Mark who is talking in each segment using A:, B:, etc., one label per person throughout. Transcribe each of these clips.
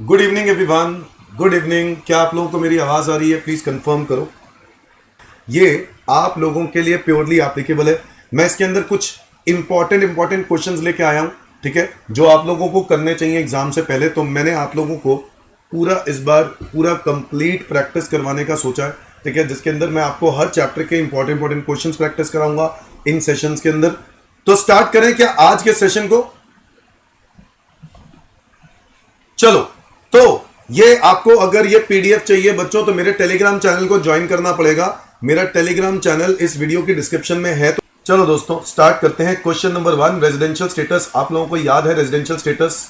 A: Good evening everyone. Good evening. क्या आप लोगों को मेरी आवाज आ रही है? प्लीज कंफर्म करो। ये आप लोगों के लिए प्योरली एप्लीकेबल है। मैं इसके अंदर कुछ इंपॉर्टेंट क्वेश्चंस लेके आया हूं, ठीक है, जो आप लोगों को करने चाहिए एग्जाम से पहले। तो मैंने आप लोगों को इस बार पूरा कंप्लीट प्रैक्टिस करवाने का सोचा है, ठीक है, जिसके अंदर मैं आपको हर चैप्टर के इंपॉर्टेंट क्वेश्चंस प्रैक्टिस कराऊंगा इन सेशंस के अंदर। तो स्टार्ट करें क्या आज के सेशन को? चलो, तो ये आपको अगर ये पीडीएफ चाहिए बच्चों तो मेरे टेलीग्राम चैनल को ज्वाइन करना पड़ेगा। मेरा टेलीग्राम चैनल इस वीडियो की डिस्क्रिप्शन में है। तो चलो दोस्तों स्टार्ट करते हैं। Question number 1, residential status. आप लोगों को याद है रेजिडेंशियल स्टेटस?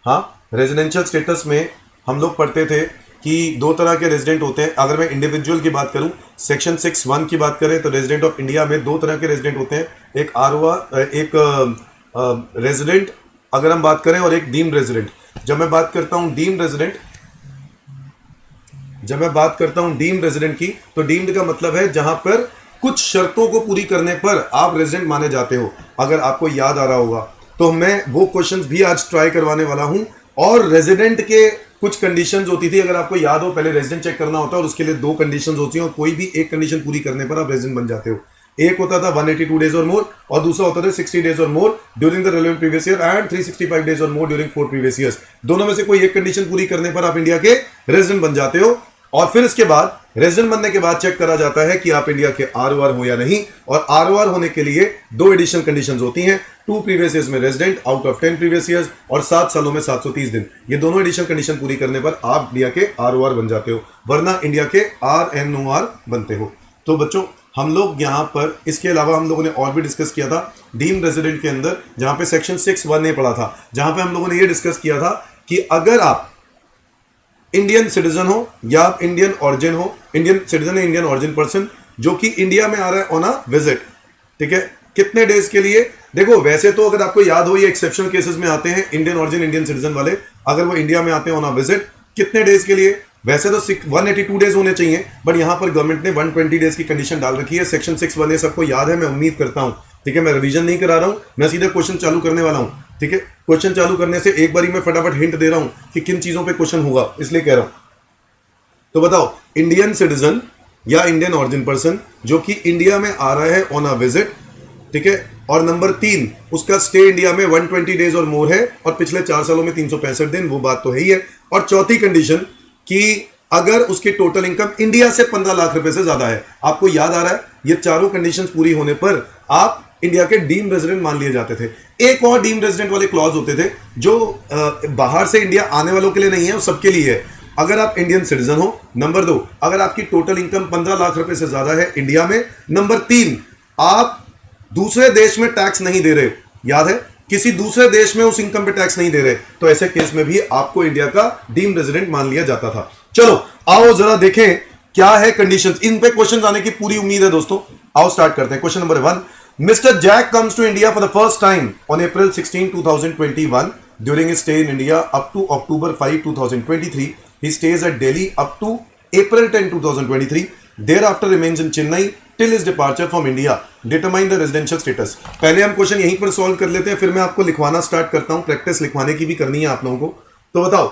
A: हाँ, रेजिडेंशियल स्टेटस में हम लोग पढ़ते थे कि दो तरह के रेजिडेंट होते हैं। अगर मैं इंडिविजुअल की बात करूं, सेक्शन 6(1) की बात करें तो रेजिडेंट ऑफ इंडिया में दो तरह के रेजिडेंट होते हैं, एक रेजिडेंट अगर हम बात करें और एक डीम्ड रेजिडेंट। जब मैं बात करता हूं डीम्ड रेजिडेंट की, तो डीम्ड का मतलब है जहां पर कुछ शर्तों को पूरी करने पर आप रेजिडेंट माने जाते हो। अगर आपको याद आ रहा होगा तो मैं वो क्वेश्चंस भी आज ट्राई करवाने वाला हूं। और रेजिडेंट के कुछ कंडीशंस होती थी, अगर आपको याद हो, पहले रेजिडेंट चेक करना होता है और उसके लिए दो कंडीशंस होती हैं और कोई भी एक कंडीशन पूरी करने पर आप रेजिडेंट बन जाते हो। एक होता था 182 डेज और मोर और दूसरा होता था 60 डेज और मोर during the relevant previous year and 365 days और मोर ड्यूरिंग 4 प्रीवियस ईयर्स। दोनों में से कोई एक कंडीशन पूरी करने पर आप इंडिया के रेजिडेंट बन जाते हो। और फिर इसके बाद रेजिडेंट बनने के बाद चेक करा जाता है कि आप इंडिया के आरओआर हो या नहीं। और आरओआर होने के लिए दो एडिशनल कंडीशंस होती हैं, 2 प्रीवियस ईयर्स में resident out of 10 previous years और 7 सालों में 730 दिन। ये दोनों एडिशनल कंडीशन पूरी करने पर आप इंडिया के आरओआर बन जाते हो, वरना इंडिया के आरएनओआर बनते हो। तो बच्चों हम लोग यहाँ पर इसके अलावा हम लोगों ने और भी डिस्कस किया था डीम्ड रेजिडेंट के अंदर, जहां पे सेक्शन 6(1) ने पढ़ा था, जहां पे हम लोगों ने ये डिस्कस किया था कि अगर आप इंडियन सिटीजन हो या आप इंडियन ऑरिजिन हो, इंडियन सिटीजन है इंडियन ऑरिजिन पर्सन जो कि इंडिया में आ रहा है ऑन अ विजिट, ठीक है, कितने डेज के लिए? देखो वैसे तो अगर आपको याद हो ये एक्सेप्शनल केसेस में आते हैं इंडियन ऑरिजिन इंडियन सिटीजन वाले, अगर वो इंडिया में आते हैं ऑन अ विजिट, कितने डेज के लिए? वैसे तो 182 डेज होने चाहिए, बट यहां पर गवर्नमेंट ने 120 डेज की कंडीशन डाल रखी है। सेक्शन 6(1) ये सबको याद है, मैं उम्मीद करता हूं, ठीक है। मैं रिवीजन नहीं करा रहा हूं, मैं सीधे क्वेश्चन चालू करने वाला हूं, ठीक है। क्वेश्चन चालू करने से एक बारी मैं फटाफट हिंट दे रहा हूं कि किन चीजों पे क्वेश्चन होगा, इसलिए कह रहा हूं। तो बताओ, इंडियन सिटीजन या इंडियन ऑरिजिन पर्सन जो कि इंडिया में आ रहा है ऑन अ विजिट, ठीक है, और नंबर 3 उसका स्टे इंडिया में 120 डेज और मोर है और पिछले 4 सालों में 365 दिन, वो बात तो है ही है। और चौथी कंडीशन कि अगर उसकी टोटल इनकम इंडिया से 15 लाख रुपए से ज्यादा है। आपको याद आ रहा है, ये चारों कंडीशंस पूरी होने पर आप इंडिया के डीम्ड रेजिडेंट मान लिए जाते थे। एक और डीम्ड रेजिडेंट वाले क्लॉज होते थे जो बाहर से इंडिया आने वालों के लिए नहीं है, वो सबके लिए है। अगर आप इंडियन सिटीजन हो, नंबर 2 अगर आपकी टोटल इनकम 15 लाख रुपए से ज्यादा है इंडिया में, नंबर 3 आप दूसरे देश में टैक्स नहीं दे रहे, याद है, किसी दूसरे देश में उस इनकम पे टैक्स नहीं दे रहे, तो ऐसे केस में भी आपको इंडिया का डीम्ड रेजिडेंट मान लिया जाता था। चलो आओ जरा देखें क्या है कंडीशंस। इन पे क्वेश्चन आने की पूरी उम्मीद है दोस्तों। आओ स्टार्ट करते हैं। Question number 1, mister Jack comes to India for the first time on April 16, 2021 during his stay in India up to October 5, 2023. He stays at Delhi up to April 10, 2023. Thereafter remains in Chennai till his departure from India. Determine the residential status. पहले हम question यहीं पर solve कर लेते हैं, फिर मैं आपको लिखवाना स्टार्ट करता हूं। प्रैक्टिस लिखवाने की भी करनी है आप लोगों को। तो बताओ,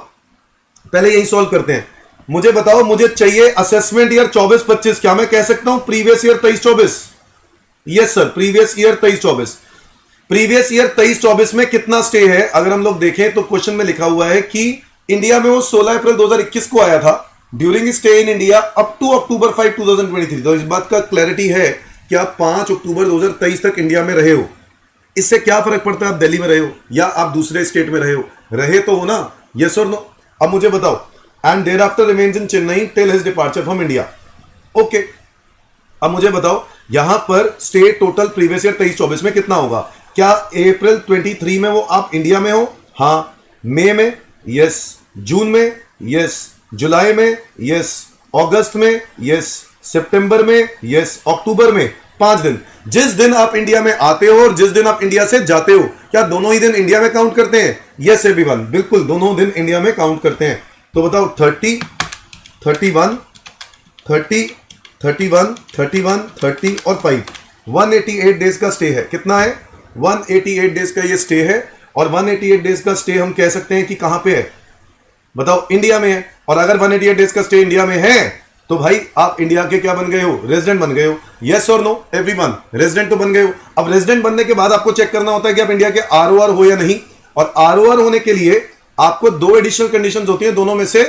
A: पहले यही सॉल्व करते हैं। मुझे बताओ, मुझे चाहिए असेसमेंट ईयर 24-25। क्या मैं कह सकता हूं previous year 23-24? Yes sir, previous year 23-24। Previous year 23-24 में कितना स्टे है? अगर हम लोग देखें तो क्वेश्चन में लिखा हुआ है कि इंडिया में वो 16 अप्रैल 2021 को आया था, during stay in India up to October 5, 2023। तो इस बात का क्लैरिटी है कि आप 5 अक्टूबर 2023 तक इंडिया में रहे हो। इससे क्या फर्क पड़ता है आप दिल्ली में रहे हो या आप दूसरे स्टेट में रहे हो? रहे तो हो ना, यस और नो? अब मुझे बताओ, and thereafter remains in Chennai till his departure from India. Okay, अब मुझे बताओ यहां पर स्टे टोटल प्रीवियस ईयर 23-24 में कितना होगा? क्या April 23 में वो आप इंडिया में हो? हाँ। मई में? यस। जून में? यस। जुलाई में? यस। अगस्त में? यस। सितंबर में? यस। अक्टूबर में? 5 दिन। जिस दिन आप इंडिया में आते हो और जिस दिन आप इंडिया से जाते हो, क्या दोनों ही दिन इंडिया में काउंट करते हैं? यस एवरीवन, बिल्कुल दोनों दिन इंडिया में काउंट करते हैं। तो बताओ 30, 31, 30, 31, 31, 30 और 5, 188 डेज का स्टे है। कितना है? 188 डेज का ये स्टे है। और 188 डेज का स्टे हम कह सकते हैं कि कहां पे है? बताओ इंडिया में है, और अगर 188 डेज का स्टे इंडिया में है तो भाई आप इंडिया के क्या बन गए हो, रेजिडेंट बन गए हो। यस और नो एवरीवन, रेजिडेंट तो बन गए हो। अब रेजिडेंट बनने के बाद आपको चेक करना होता है कि आप इंडिया के आरओआर हो या नहीं, और आरओआर होने के लिए आपको दो एडिशनल कंडीशंस होती हैं, दोनों में से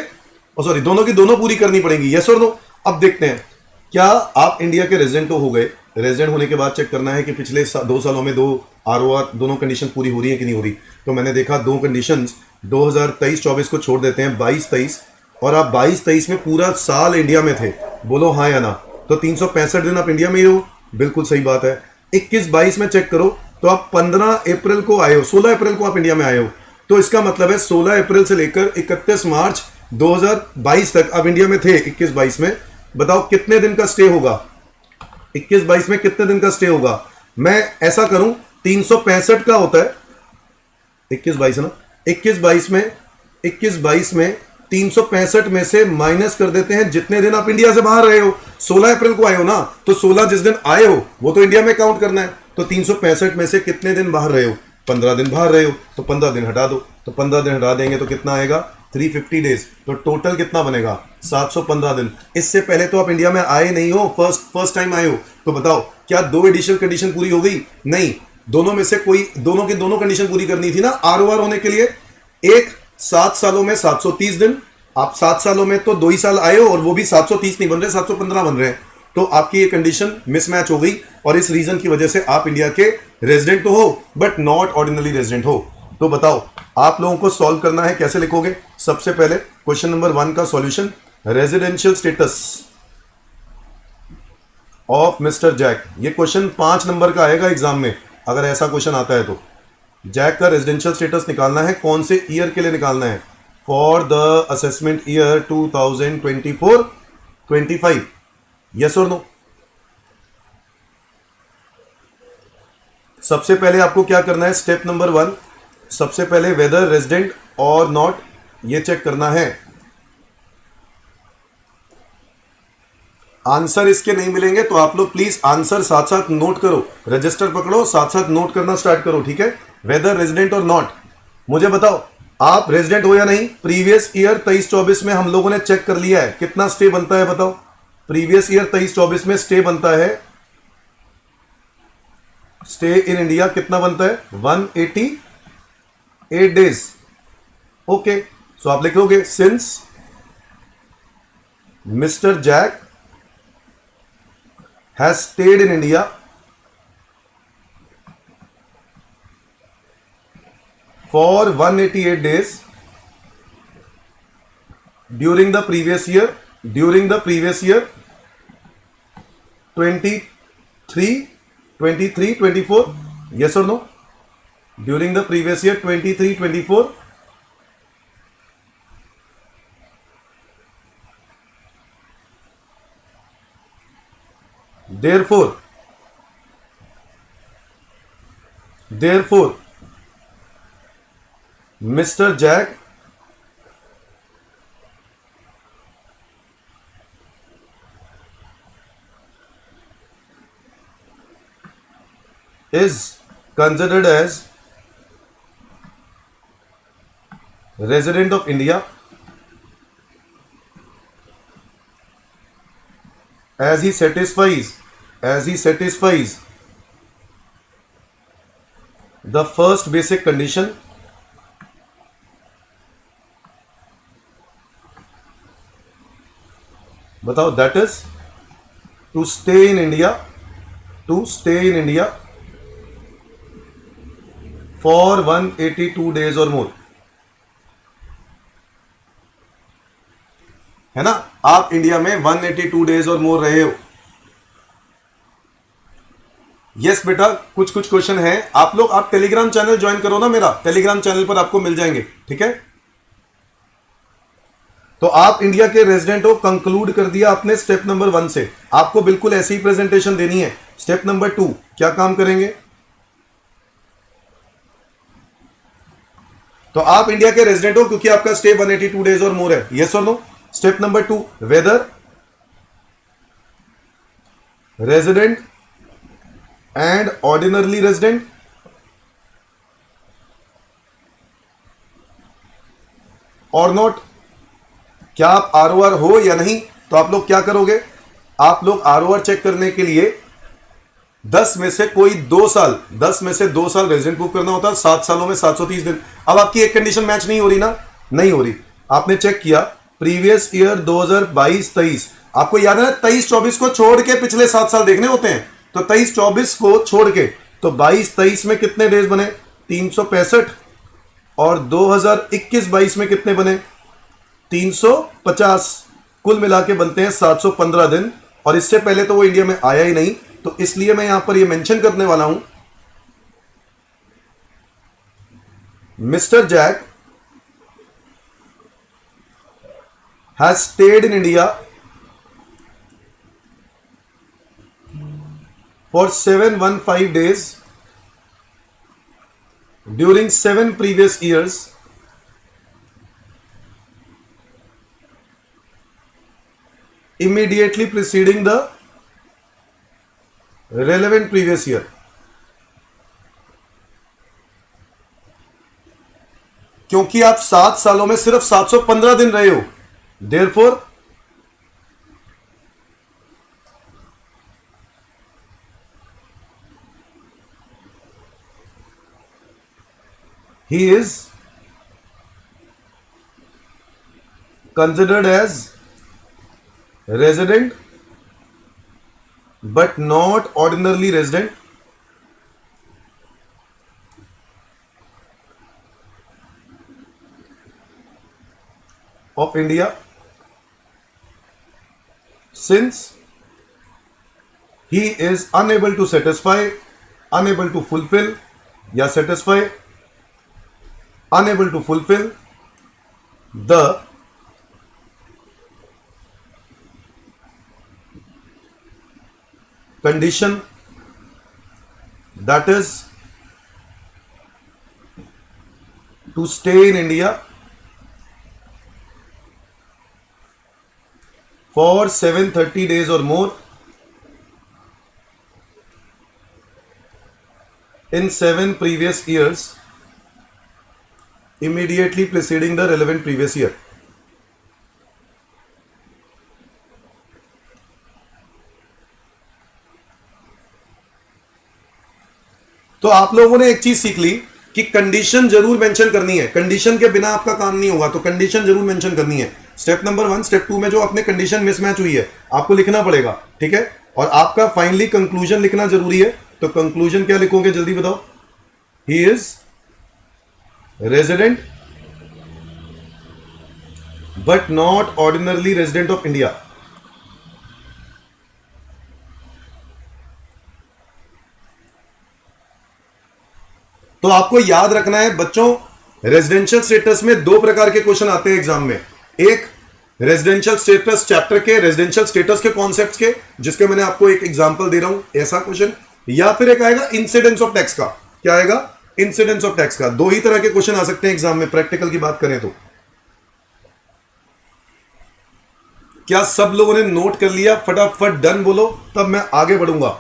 A: सॉरी दोनों की दोनों पूरी करनी पड़ेंगी। यस और नो। अब देखते हैं क्या आप इंडिया के रेजिडेंट हो गए। रेजिडेंट होने के बाद चेक करना है कि पिछले 2 सालों में दो आरओआर दोनों कंडीशन पूरी हो रही है कि नहीं हो रही। तो मैंने देखा दो कंडीशंस 2023-24 को छोड़ देते हैं, 22-23, और आप 22-23 में पूरा साल इंडिया में थे, बोलो हाँ या ना। तो 365 दिन आप इंडिया में ही हो, बिल्कुल सही बात है। 21-22 में चेक करो तो आप 15 अप्रैल को आए हो, 16 अप्रैल को आप इंडिया में आए हो। तो इसका मतलब है 16 अप्रैल से लेकर 31 मार्च 2022 तक आप इंडिया में थे। 21-22 में बताओ कितने दिन का स्टे होगा, 21-22 में कितने दिन का स्टे होगा। मैं ऐसा करूं, 365 का होता है 21-22 है ना, 21-22 में 365 में से माइनस कर देते हैं जितने दिन आप इंडिया से बाहर रहे हो। 16 अप्रैल को आए हो ना, तो 16 जिस दिन आए हो वो तो इंडिया में काउंट करना है। तो 365 में से कितने दिन बाहर रहे हो, 15 दिन बाहर रहे हो, तो 15 दिन हटा दो। तो 15 दिन हटा देंगे तो कितना आएगा, 350 डेज। तो टोटल कितना बनेगा, 715 दिन। इससे पहले तो आप इंडिया में आए नहीं हो, फर्स्ट टाइम आए हो। तो बताओ क्या दो एडिशनल कंडीशन पूरी हो गई, नहीं, दोनों में से कोई दोनों की दोनों कंडीशन पूरी करनी थी ना आरओआर होने के लिए। एक 7 सालों में 730 दिन, आप 7 सालों में तो 2 ही साल आए हो, और वो भी 730 नहीं बन रहे, 715 बन रहे हैं। तो आपकी ये कंडीशन मिसमैच हो गई, और इस रीजन की वजह से आप इंडिया के रेजिडेंट तो हो बट नॉट ऑर्डिनरी रेजिडेंट हो। तो बताओ आप लोगों को सॉल्व करना है, कैसे लिखोगे। सबसे पहले क्वेश्चन नंबर 1 का solution, residential status of mister Jack. ये क्वेश्चन 5 नंबर का आएगा एग्जाम में, अगर ऐसा क्वेश्चन आता है तो। जैक का रेजिडेंशियल स्टेटस निकालना है, कौन से ईयर के लिए निकालना है, for the assessment year 2024-25। Yes और नो। सबसे पहले आपको क्या करना है, स्टेप नंबर 1, सबसे पहले वेदर रेजिडेंट और नॉट ये चेक करना है। आंसर इसके नहीं मिलेंगे तो आप लोग प्लीज आंसर साथ साथ नोट करो, रजिस्टर पकड़ो, साथ साथ नोट करना स्टार्ट करो, ठीक है। वेदर रेजिडेंट और नॉट, मुझे बताओ आप रेजिडेंट हो या नहीं। प्रीवियस ईयर 23-24 में हम लोगों ने चेक कर लिया है, कितना स्टे बनता है बताओ। प्रीवियस ईयर 23-24 में स्टे बनता है, स्टे इन इंडिया कितना बनता है, 188 डेज। ओके, सो आप लिखोगे since mister Jack has stayed in India for 188 days during the previous year 23-24. Yes or no? During the previous year 23-24. Therefore, Mr. Jack is considered as resident of India as he satisfies the first basic condition बताओ, that is to stay in India for 182 days or more, है ना। आप India में 182 days और मोर रहे हो। Yes बेटा, कुछ क्वेश्चन है। आप लोग आप टेलीग्राम चैनल ज्वाइन करो ना, मेरा टेलीग्राम चैनल पर आपको मिल जाएंगे, ठीक है। तो आप इंडिया के रेजिडेंट हो, कंक्लूड कर दिया आपने स्टेप नंबर 1 से। आपको बिल्कुल ऐसी ही प्रेजेंटेशन देनी है। स्टेप नंबर 2 क्या काम करेंगे, तो आप इंडिया के रेजिडेंट हो क्योंकि आपका स्टे 182 डेज और मोर है। यस और no. Step number 2, whether resident and ordinarily resident और नॉट, क्या आप आरओआर हो या नहीं? तो आप लोग क्या करोगे, आप लोग आरओआर चेक करने के लिए 10 में से कोई 2 साल, 10 में से 2 साल रेजिडेंट प्रूव करना होता है, 7 सालों में 730 दिन। अब आपकी एक कंडीशन मैच नहीं हो रही ना, नहीं हो रही। आपने चेक किया प्रीवियस ईयर 2022-23, आपको याद है 23-24 को छोड़ के पिछले 7 साल देखने होते हैं, तो 23-24 को छोड़ के तो 22-23 में कितने डेज बने, 365, और 2021-22 में कितने बने, 350, कुल मिला के बनते हैं 715 दिन। और इससे पहले तो वो इंडिया में आया ही नहीं, तो इसलिए मैं यहां पर ये मेंशन करने वाला हूं, mister Jack has stayed in India for 715 days during 7 previous years immediately preceding the relevant previous year। क्योंकि आप 7 सालों में सिर्फ 715 दिन रहे हो, therefore he is considered as resident but not ordinarily resident of India since he is unable to satisfy, unable to fulfill या satisfy, unable to fulfill the condition that is to stay in India for 730 days or more in 7 previous years immediately preceding the relevant previous year। तो आप लोगों ने एक चीज सीख ली कि condition जरूर मेंशन करनी है, कंडीशन के बिना आपका काम नहीं होगा, तो कंडीशन जरूर मेंशन करनी है। स्टेप नंबर 1, स्टेप 2 में जो अपने कंडीशन मिसमैच हुई है आपको लिखना पड़ेगा, ठीक है। और आपका फाइनली कंक्लूजन लिखना जरूरी है, तो कंक्लूजन क्या लिखोगे जल्दी बताओ। He is resident but not ordinarily resident of India. तो आपको याद रखना है बच्चों, रेजिडेंशियल स्टेटस में 2 प्रकार के क्वेश्चन आते हैं एग्जाम में। एक रेजिडेंशियल स्टेटस चैप्टर के, रेजिडेंशियल स्टेटस के कॉन्सेप्ट्स के, जिसके मैंने आपको एक एग्जांपल दे रहा हूं, ऐसा क्वेश्चन। या फिर एक आएगा इंसिडेंस ऑफ टैक्स का। क्या आएगा? इंसिडेंस ऑफ टैक्स का। 2 ही तरह के क्वेश्चन आ सकते हैं एग्जाम में, प्रैक्टिकल की बात करें तो। क्या सब लोगों ने नोट कर लिया? फटाफट डन बोलो, तब मैं आगे बढ़ूंगा।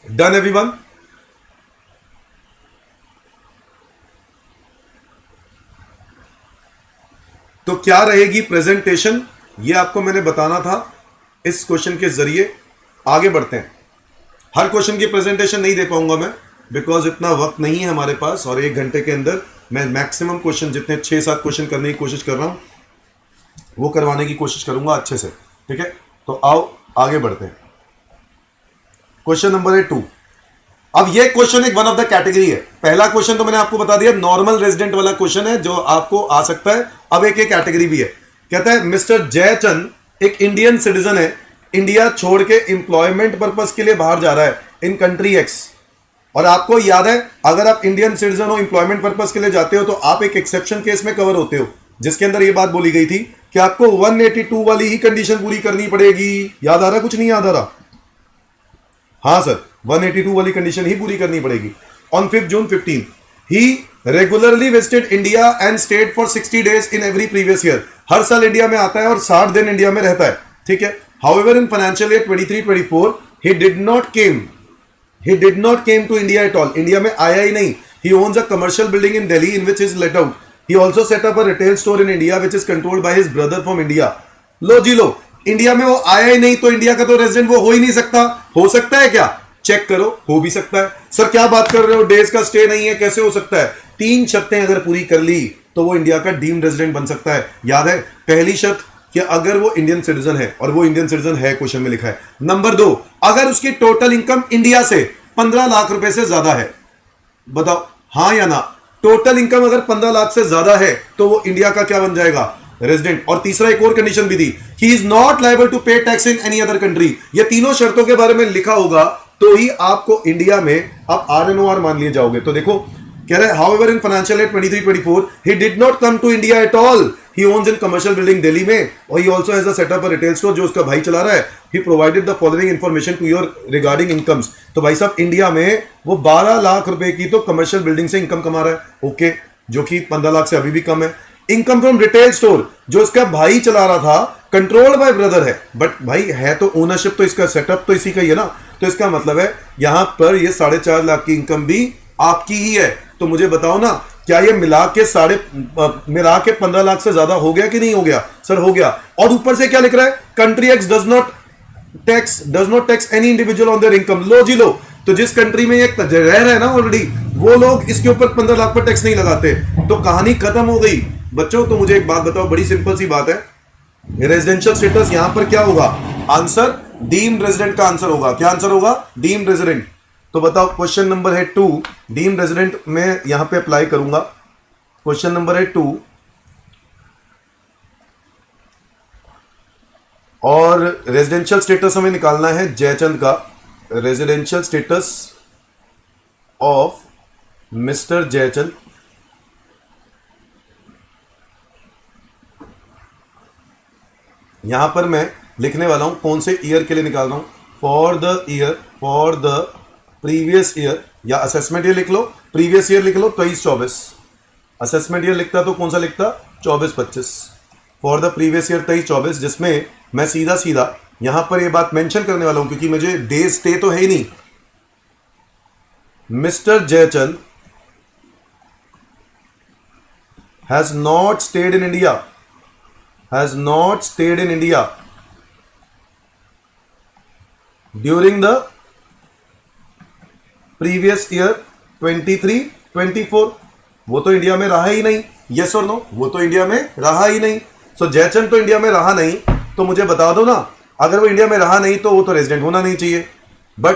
A: Done everyone? तो क्या रहेगी प्रेजेंटेशन, ये आपको मैंने बताना था इस क्वेश्चन के जरिए। आगे बढ़ते हैं। हर क्वेश्चन की प्रेजेंटेशन नहीं दे पाऊंगा मैं, बिकॉज इतना वक्त नहीं है हमारे पास, और 1 घंटे के अंदर मैं मैक्सिमम क्वेश्चन, जितने 6-7 क्वेश्चन करने की कोशिश कर रहा हूं, वो करवाने की कोशिश करूंगा अच्छे से, ठीक है। तो आओ आगे बढ़ते हैं। Question number 2। अब ये क्वेश्चन एक वन ऑफ द कैटेगरी है। पहला क्वेश्चन तो मैंने आपको बता दिया, नॉर्मल रेजिडेंट वाला क्वेश्चन है जो आपको आ सकता है। अब एक कैटेगरी भी है। कहता है मिस्टर जयचंद एक इंडियन सिटीजन है, इंडिया छोड़ के इंप्लॉयमेंट पर्पस के लिए बाहर जा रहा है इन कंट्री एक्स। और आपको याद है, अगर आप इंडियन सिटीजन हो, इंप्लॉयमेंट पर्पस के लिए जाते हो, तो आप एक एक्सेप्शन केस में कवर होते हो। जिसके अंदर ये बात बोली गई थी कि आपको 182 वाली ही कंडीशन पूरी करनी पड़ेगी। याद आ रहा, कुछ नहीं याद आ रहा? हाँ सर, 182 वाली कंडीशन ही पूरी करनी पड़ेगी। On 5 June 15 he regularly visited India and stayed for 60 days in every previous year. हर साल इंडिया में आता है और 60 दिन इंडिया में रहता है, ठीक है। However in financial year 23-24 he did not came to India at all. India में आया ही नहीं। He owns a commercial building in Delhi in which is let out. He also set up a retail store in India which is controlled by his brother from India. लो जी लो, India में वो आया ही नहीं तो इंडिया का तो रेजिडेंट वो हो ही नहीं सकता। हो सकता है क्या? चेक करो, हो भी सकता है। सर क्या बात कर रहे हो, डेज का स्टे नहीं है, कैसे हो सकता है? 3 शर्तें अगर पूरी कर ली तो वो इंडिया का डीम्ड रेजिडेंट बन सकता है। याद है? पहली शर्त कि अगर वो इंडियन सिटीजन है, और वो इंडियन सिटीजन है, क्वेश्चन में लिखा है। नंबर 2, अगर उसकी टोटल इनकम इंडिया से 15 लाख रुपए से ज्यादा है। बताओ हाँ या ना? टोटल इनकम अगर 15 लाख से ज्यादा है तो वो इंडिया का क्या बन जाएगा? रेजिडेंट। और तीसरा एक और कंडीशन भी दी, he is not liable to pay tax in any other country. ये तीनों शर्तों के बारे में लिखा होगा तो ही आपको इंडिया में आप RNOR मान लिए जाओगे। तो देखो कह रहा है, however in financial year 23-24 he did not come to India at all. He owns in commercial building Delhi में, और he also has a setup a retail store जो उसका भाई चला रहा है। He provided the following information to your regarding incomes. तो भाई साहब इंडिया में वो 12 लाख रुपए की तो कमर्शियल बिल्डिंग से इनकम कमा रहा है, ओके, जो कि 15 लाख से अभी भी कम है। इनकम फ्रॉम रिटेल स्टोर जो इसका भाई चला रहा था, कंट्रोल्ड बाय ब्रदर है, बट भाई है तो ओनरशिप तो इसका, सेटअप तो इसी का ही है ना। तो इसका मतलब है यहां पर ये 4.5 लाख की इनकम भी आपकी ही है। तो मुझे बताओ ना, क्या ये मिला के 15 लाख से ज्यादा हो गया कि नहीं हो गया? सर हो गया। और ऊपर से क्या लिख रहा है? Country X does not tax any individual on their income. लो जी लो, तो जिस कंट्री में ये रह रहे हैं ना ऑलरेडी, वो लोग इसके ऊपर 15 लाख पर टैक्स नहीं लगाते। तो कहानी खत्म हो गई बच्चों। तो मुझे एक बात बताओ, बड़ी सिंपल सी बात है, रेजिडेंशियल स्टेटस यहां पर क्या होगा? आंसर डीम्ड रेजिडेंट का आंसर होगा। क्या आंसर होगा? Deemed resident. तो बताओ, क्वेश्चन नंबर है 2, डीम्ड रेजिडेंट में यहां पे अप्लाई करूंगा। क्वेश्चन नंबर है 2, और रेजिडेंशियल स्टेटस हमें निकालना है जयचंद का। Residential status of mister Jaichand. यहां पर मैं लिखने वाला हूं कौन से ईयर के लिए निकाल रहा हूं। फॉर द प्रीवियस ईयर, या असेसमेंट ईयर लिख लो, प्रीवियस ईयर लिख लो 23-24। असेसमेंट ईयर लिखता तो कौन सा लिखता? 24-25। फॉर द प्रीवियस ईयर 23-24, जिसमें मैं सीधा सीधा यहां पर ये बात मेंशन करने वाला हूं क्योंकि मुझे डे स्टे तो है ही नहीं। Mister Jaichand has not state in India, during the previous year 23-24। वो तो इंडिया में रहा ही नहीं। यस और नो? वो तो इंडिया में रहा ही नहीं। सो जयचंद तो इंडिया में रहा नहीं, तो मुझे बता दो ना, अगर वो इंडिया में रहा नहीं तो वो तो रेजिडेंट होना नहीं चाहिए। But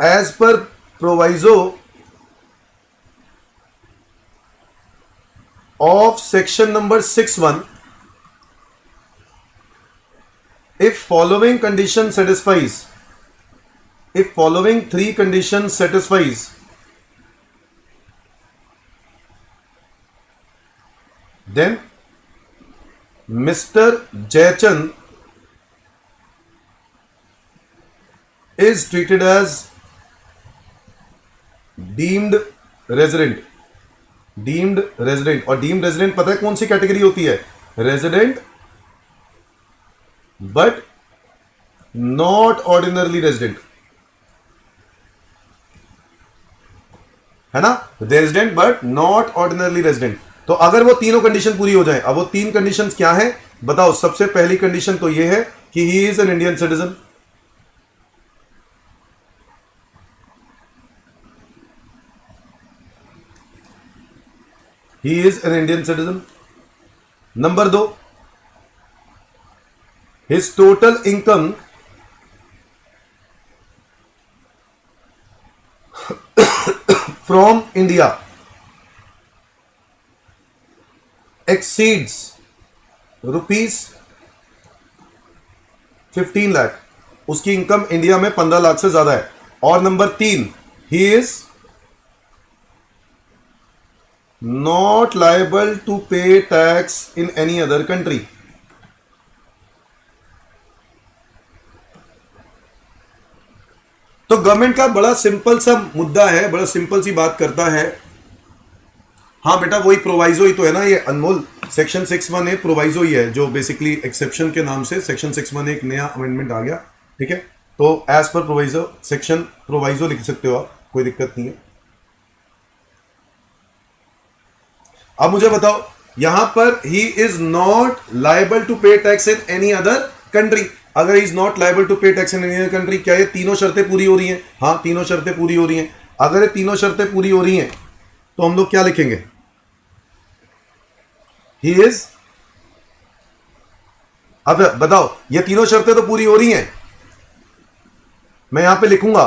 A: as per proviso of section number 6(1), if following condition satisfies, if following 3 conditions satisfies, then Mr. Jayachand is treated as deemed resident। Deemed resident, और डीम्ड रेजिडेंट पता है कौन सी कैटेगरी होती है? Resident but not ordinarily resident, है ना? Resident but not ordinarily resident. तो अगर वो तीनों कंडीशन पूरी हो जाए, अब वो 3 कंडीशंस क्या हैं बताओ। सबसे पहली कंडीशन तो ये है कि he is an Indian citizen. He is an Indian citizen। Number 2, his total income from India exceeds ₹15 lakh. उसकी इनकम इंडिया में 15 लाख से ज्यादा है। और number 3, he is not liable to pay tax in any other country. तो government का बड़ा simple सा मुद्दा है, बड़ा सिंपल सी बात करता है। हाँ बेटा वही प्रोवाइजो ही तो है ना ये अनमोल, सेक्शन 6(1) प्रोवाइजो ही है जो बेसिकली एक्सेप्शन के नाम से सेक्शन 6(1) एक नया अमेंडमेंट आ गया, ठीक है। तो as per proviso section proviso लिख सकते हो आप, कोई दिक्कत नहीं है। अब मुझे बताओ यहां पर he is not liable to pay tax in any other country. अगर is not liable to pay tax in any other country, क्या ये तीनों शर्तें पूरी हो रही हैं? हाँ तीनों शर्तें पूरी हो रही हैं। अगर ये तीनों शर्तें पूरी हो रही हैं तो हम लोग क्या लिखेंगे? ही इज, अब बताओ ये तीनों शर्तें तो पूरी हो रही हैं, मैं यहां पे लिखूंगा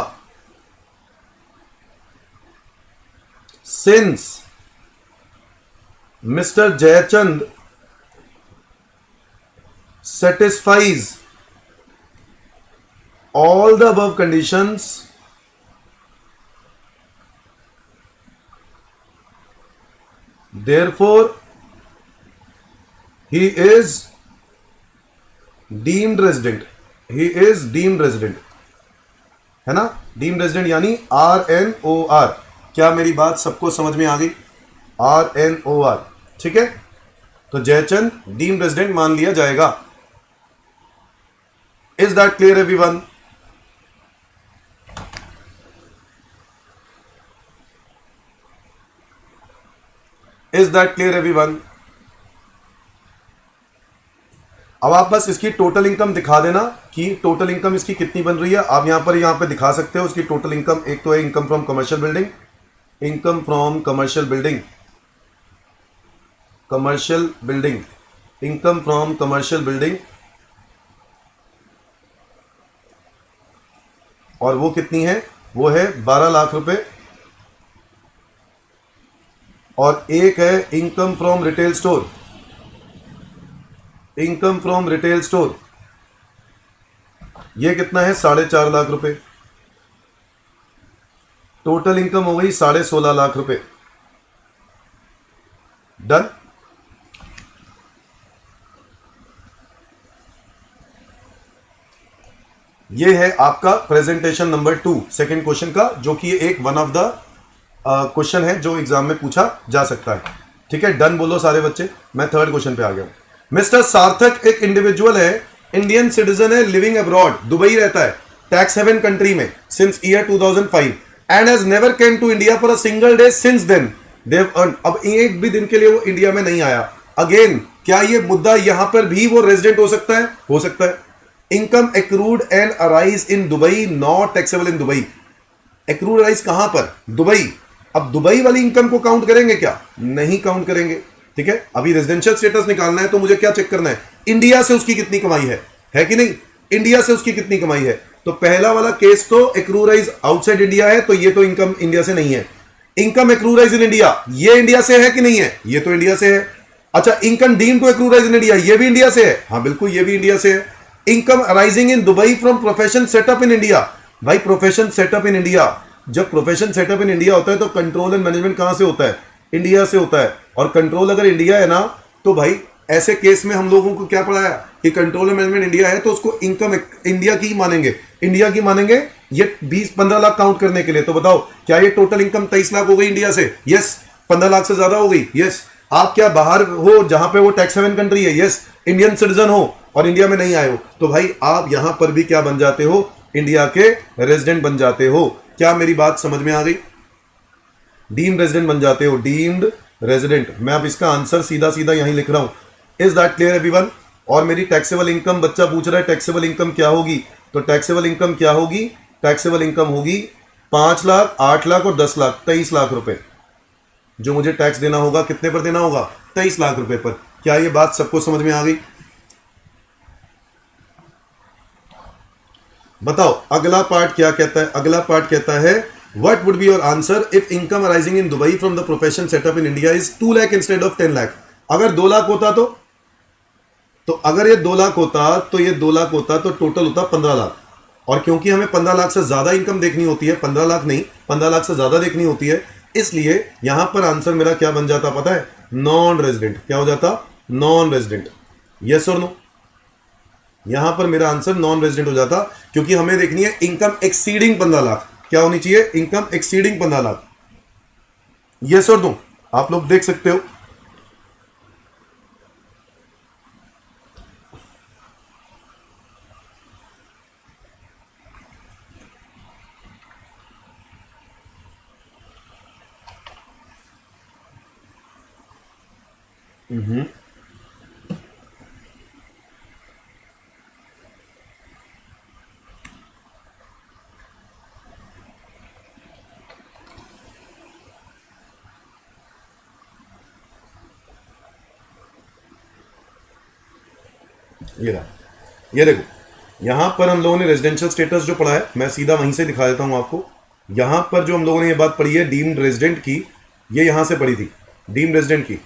A: since mister Jaichand satisfies all the above conditions, therefore he is deemed resident। he is deemed resident है ना, deemed resident यानी RNOR। क्या मेरी बात सबको समझ में आ गई? RNOR, ठीक है। तो जयचंद डीम्ड रेजिडेंट मान लिया जाएगा। Is that clear everyone? Is that clear everyone? अब आप बस इसकी टोटल इनकम दिखा देना कि टोटल इनकम इसकी कितनी बन रही है। आप यहां पे दिखा सकते हो उसकी टोटल इनकम। एक तो है income from commercial building, income from commercial building, commercial building, income from commercial building, और वो कितनी है? वो है 12 लाख रुपए। और एक है income from retail store, income from retail store, ये कितना है? 4.5 लाख रुपए। टोटल इनकम हो गई 16.5 लाख रुपए। डन। ये है आपका प्रेजेंटेशन नंबर 2 सेकंड क्वेश्चन का, जो कि एक वन ऑफ द क्वेश्चन है जो एग्जाम में पूछा जा सकता है, ठीक है। डन बोलो सारे बच्चे। मैं थर्ड क्वेश्चन पे आ गया हूं। मिस्टर सार्थक एक इंडिविजुअल है, इंडियन सिटीजन है, लिविंग अब्रॉड, दुबई रहता है, टैक्स हेवन कंट्री में since year 2005 and has never came to India for a single day since then they have earn. अब एक भी दिन के लिए वो इंडिया में नहीं आया। अगेन क्या ये मुद्दा यहां पर भी वो रेजिडेंट हो सकता है? हो सकता है। Income accrued and arise in Dubai not taxable in Dubai. Accrued arise कहां पर? दुबई। अब दुबई वाली इनकम को काउंट करेंगे क्या? नहीं काउंट करेंगे, ठीक है। अभी रेजिडेंशियल स्टेटस निकालना है तो मुझे क्या चेक करना है? इंडिया से उसकी कितनी कमाई है कि नहीं? इंडिया से उसकी कितनी कमाई है। तो पहला वाला केस तो एक्रूड अराइज आउटसाइड इंडिया है, तो ये तो इनकम इंडिया से नहीं है। Income accrued arise in India, ये इंडिया से है कि नहीं है? ये तो इंडिया से है। अच्छा, income deemed to accrued arise in India, ये भी इंडिया से है। हाँ बिल्कुल, ये भी इंडिया से है। Income arising in Dubai from profession setup in India. भाई प्रोफेशन सेटअप इन इंडिया, जब प्रोफेशन सेटअप इन इंडिया होता है तो कंट्रोल एंड मैनेजमेंट कहां से होता है? इंडिया से होता है। और कंट्रोल अगर इंडिया है ना, तो भाई ऐसे केस में हम लोगों को क्या पढ़ाया कि कंट्रोल एंड मैनेजमेंट इंडिया है तो उसको इनकम इंडिया की मानेंगे, इंडिया की मानेंगे ये 20-15 लाख काउंट करने के लिए। तो बताओ क्या ये टोटल इनकम 23 लाख हो गई इंडिया से? यस। 15 लाख से ज्यादा हो गई? यस। आप क्या बाहर हो जहां पे वो टैक्स हेवन कंट्री है? यस। इंडियन सिटीजन हो और इंडिया में नहीं आए हो, तो भाई आप यहां पर भी क्या बन जाते हो? इंडिया के रेजिडेंट बन जाते हो। क्या मेरी बात समझ में आ गई? डीम्ड रेजिडेंट बन जाते हो, डीम्ड रेजिडेंट। मैं अब इसका आंसर सीधा सीधा यहीं लिख रहा हूं। Is that clear everyone? और मेरी टैक्सेबल इनकम, बच्चा पूछ रहा है टैक्सेबल इनकम क्या होगी, तो टैक्सेबल इनकम क्या होगी? टैक्सेबल इनकम होगी 5 लाख, 8 लाख और 10 लाख, 23 लाख रुपए जो मुझे टैक्स देना होगा। कितने पर देना होगा? 23 लाख रुपए पर। क्या ये बात सबको समझ में आ गई? बताओ अगला पार्ट क्या कहता है? अगला पार्ट कहता है what would be your answer if income arising in Dubai from the profession setup in India is 2 lakh instead of 10 lakh. अगर 2 लाख होता तो अगर ये 2 लाख होता तो ये 2 लाख होता तो टोटल होता 15 लाख। और क्योंकि हमें 15 लाख से ज्यादा इनकम देखनी होती है, 15 लाख नहीं 15 लाख से ज्यादा देखनी होती है, इसलिए यहां पर आंसर मेरा क्या बन जाता पता है, नॉन रेजिडेंट। क्या हो जाता, नॉन रेजिडेंट। यस और नो, यहां पर मेरा आंसर नॉन रेजिडेंट हो जाता, क्योंकि हमें देखनी है इनकम एक्सीडिंग 15 लाख। क्या होनी चाहिए, इनकम एक्सीडिंग 15 लाख। यस और नो, आप लोग देख सकते हो। ये रहा, ये देखो, यहां पर हम लोगों ने रेजिडेंशियल स्टेटस जो पढ़ा है, मैं सीधा वहीं से दिखा देता हूं आपको। यहां पर जो हम लोगों ने ये बात पढ़ी है डीम्ड रेजिडेंट की, ये यहां से पढ़ी थी, डीम्ड रेजिडेंट की।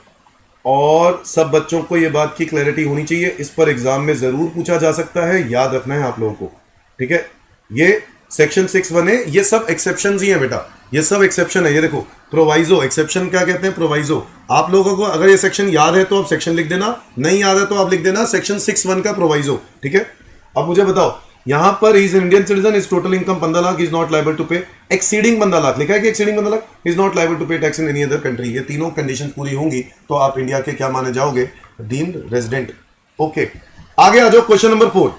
A: और सब बच्चों को ये बात की क्लैरिटी होनी चाहिए, इस पर एग्जाम में जरूर पूछा जा सकता है, याद रखना है आप लोगों को, ठीक है। ये सेक्शन 6(1) है, ये सब एक्सेप्शन ही है बेटा, ये सब एक्सेप्शन है। ये देखो प्रोवाइजो, एक्सेप्शन क्या कहते हैं, प्रोवाइजो। आप लोगों को अगर ये सेक्शन याद है तो आप सेक्शन लिख देना, नहीं याद है तो आप लिख देना सेक्शन 6(1) का प्रोवाइजो, ठीक है। अब मुझे बताओ, यहां पर is Indian citizen, is total income 15 lakh, is not liable to pay exceeding 15 lakh, लिखा है कि exceeding 15 lakh, is not liable to pay tax in any other country. ये तीनों कंडीशन पूरी होंगी तो आप इंडिया के क्या माने जाओगे, डीम्ड रेजिडेंट। ओके, आगे आ जाओ, क्वेश्चन नंबर 4।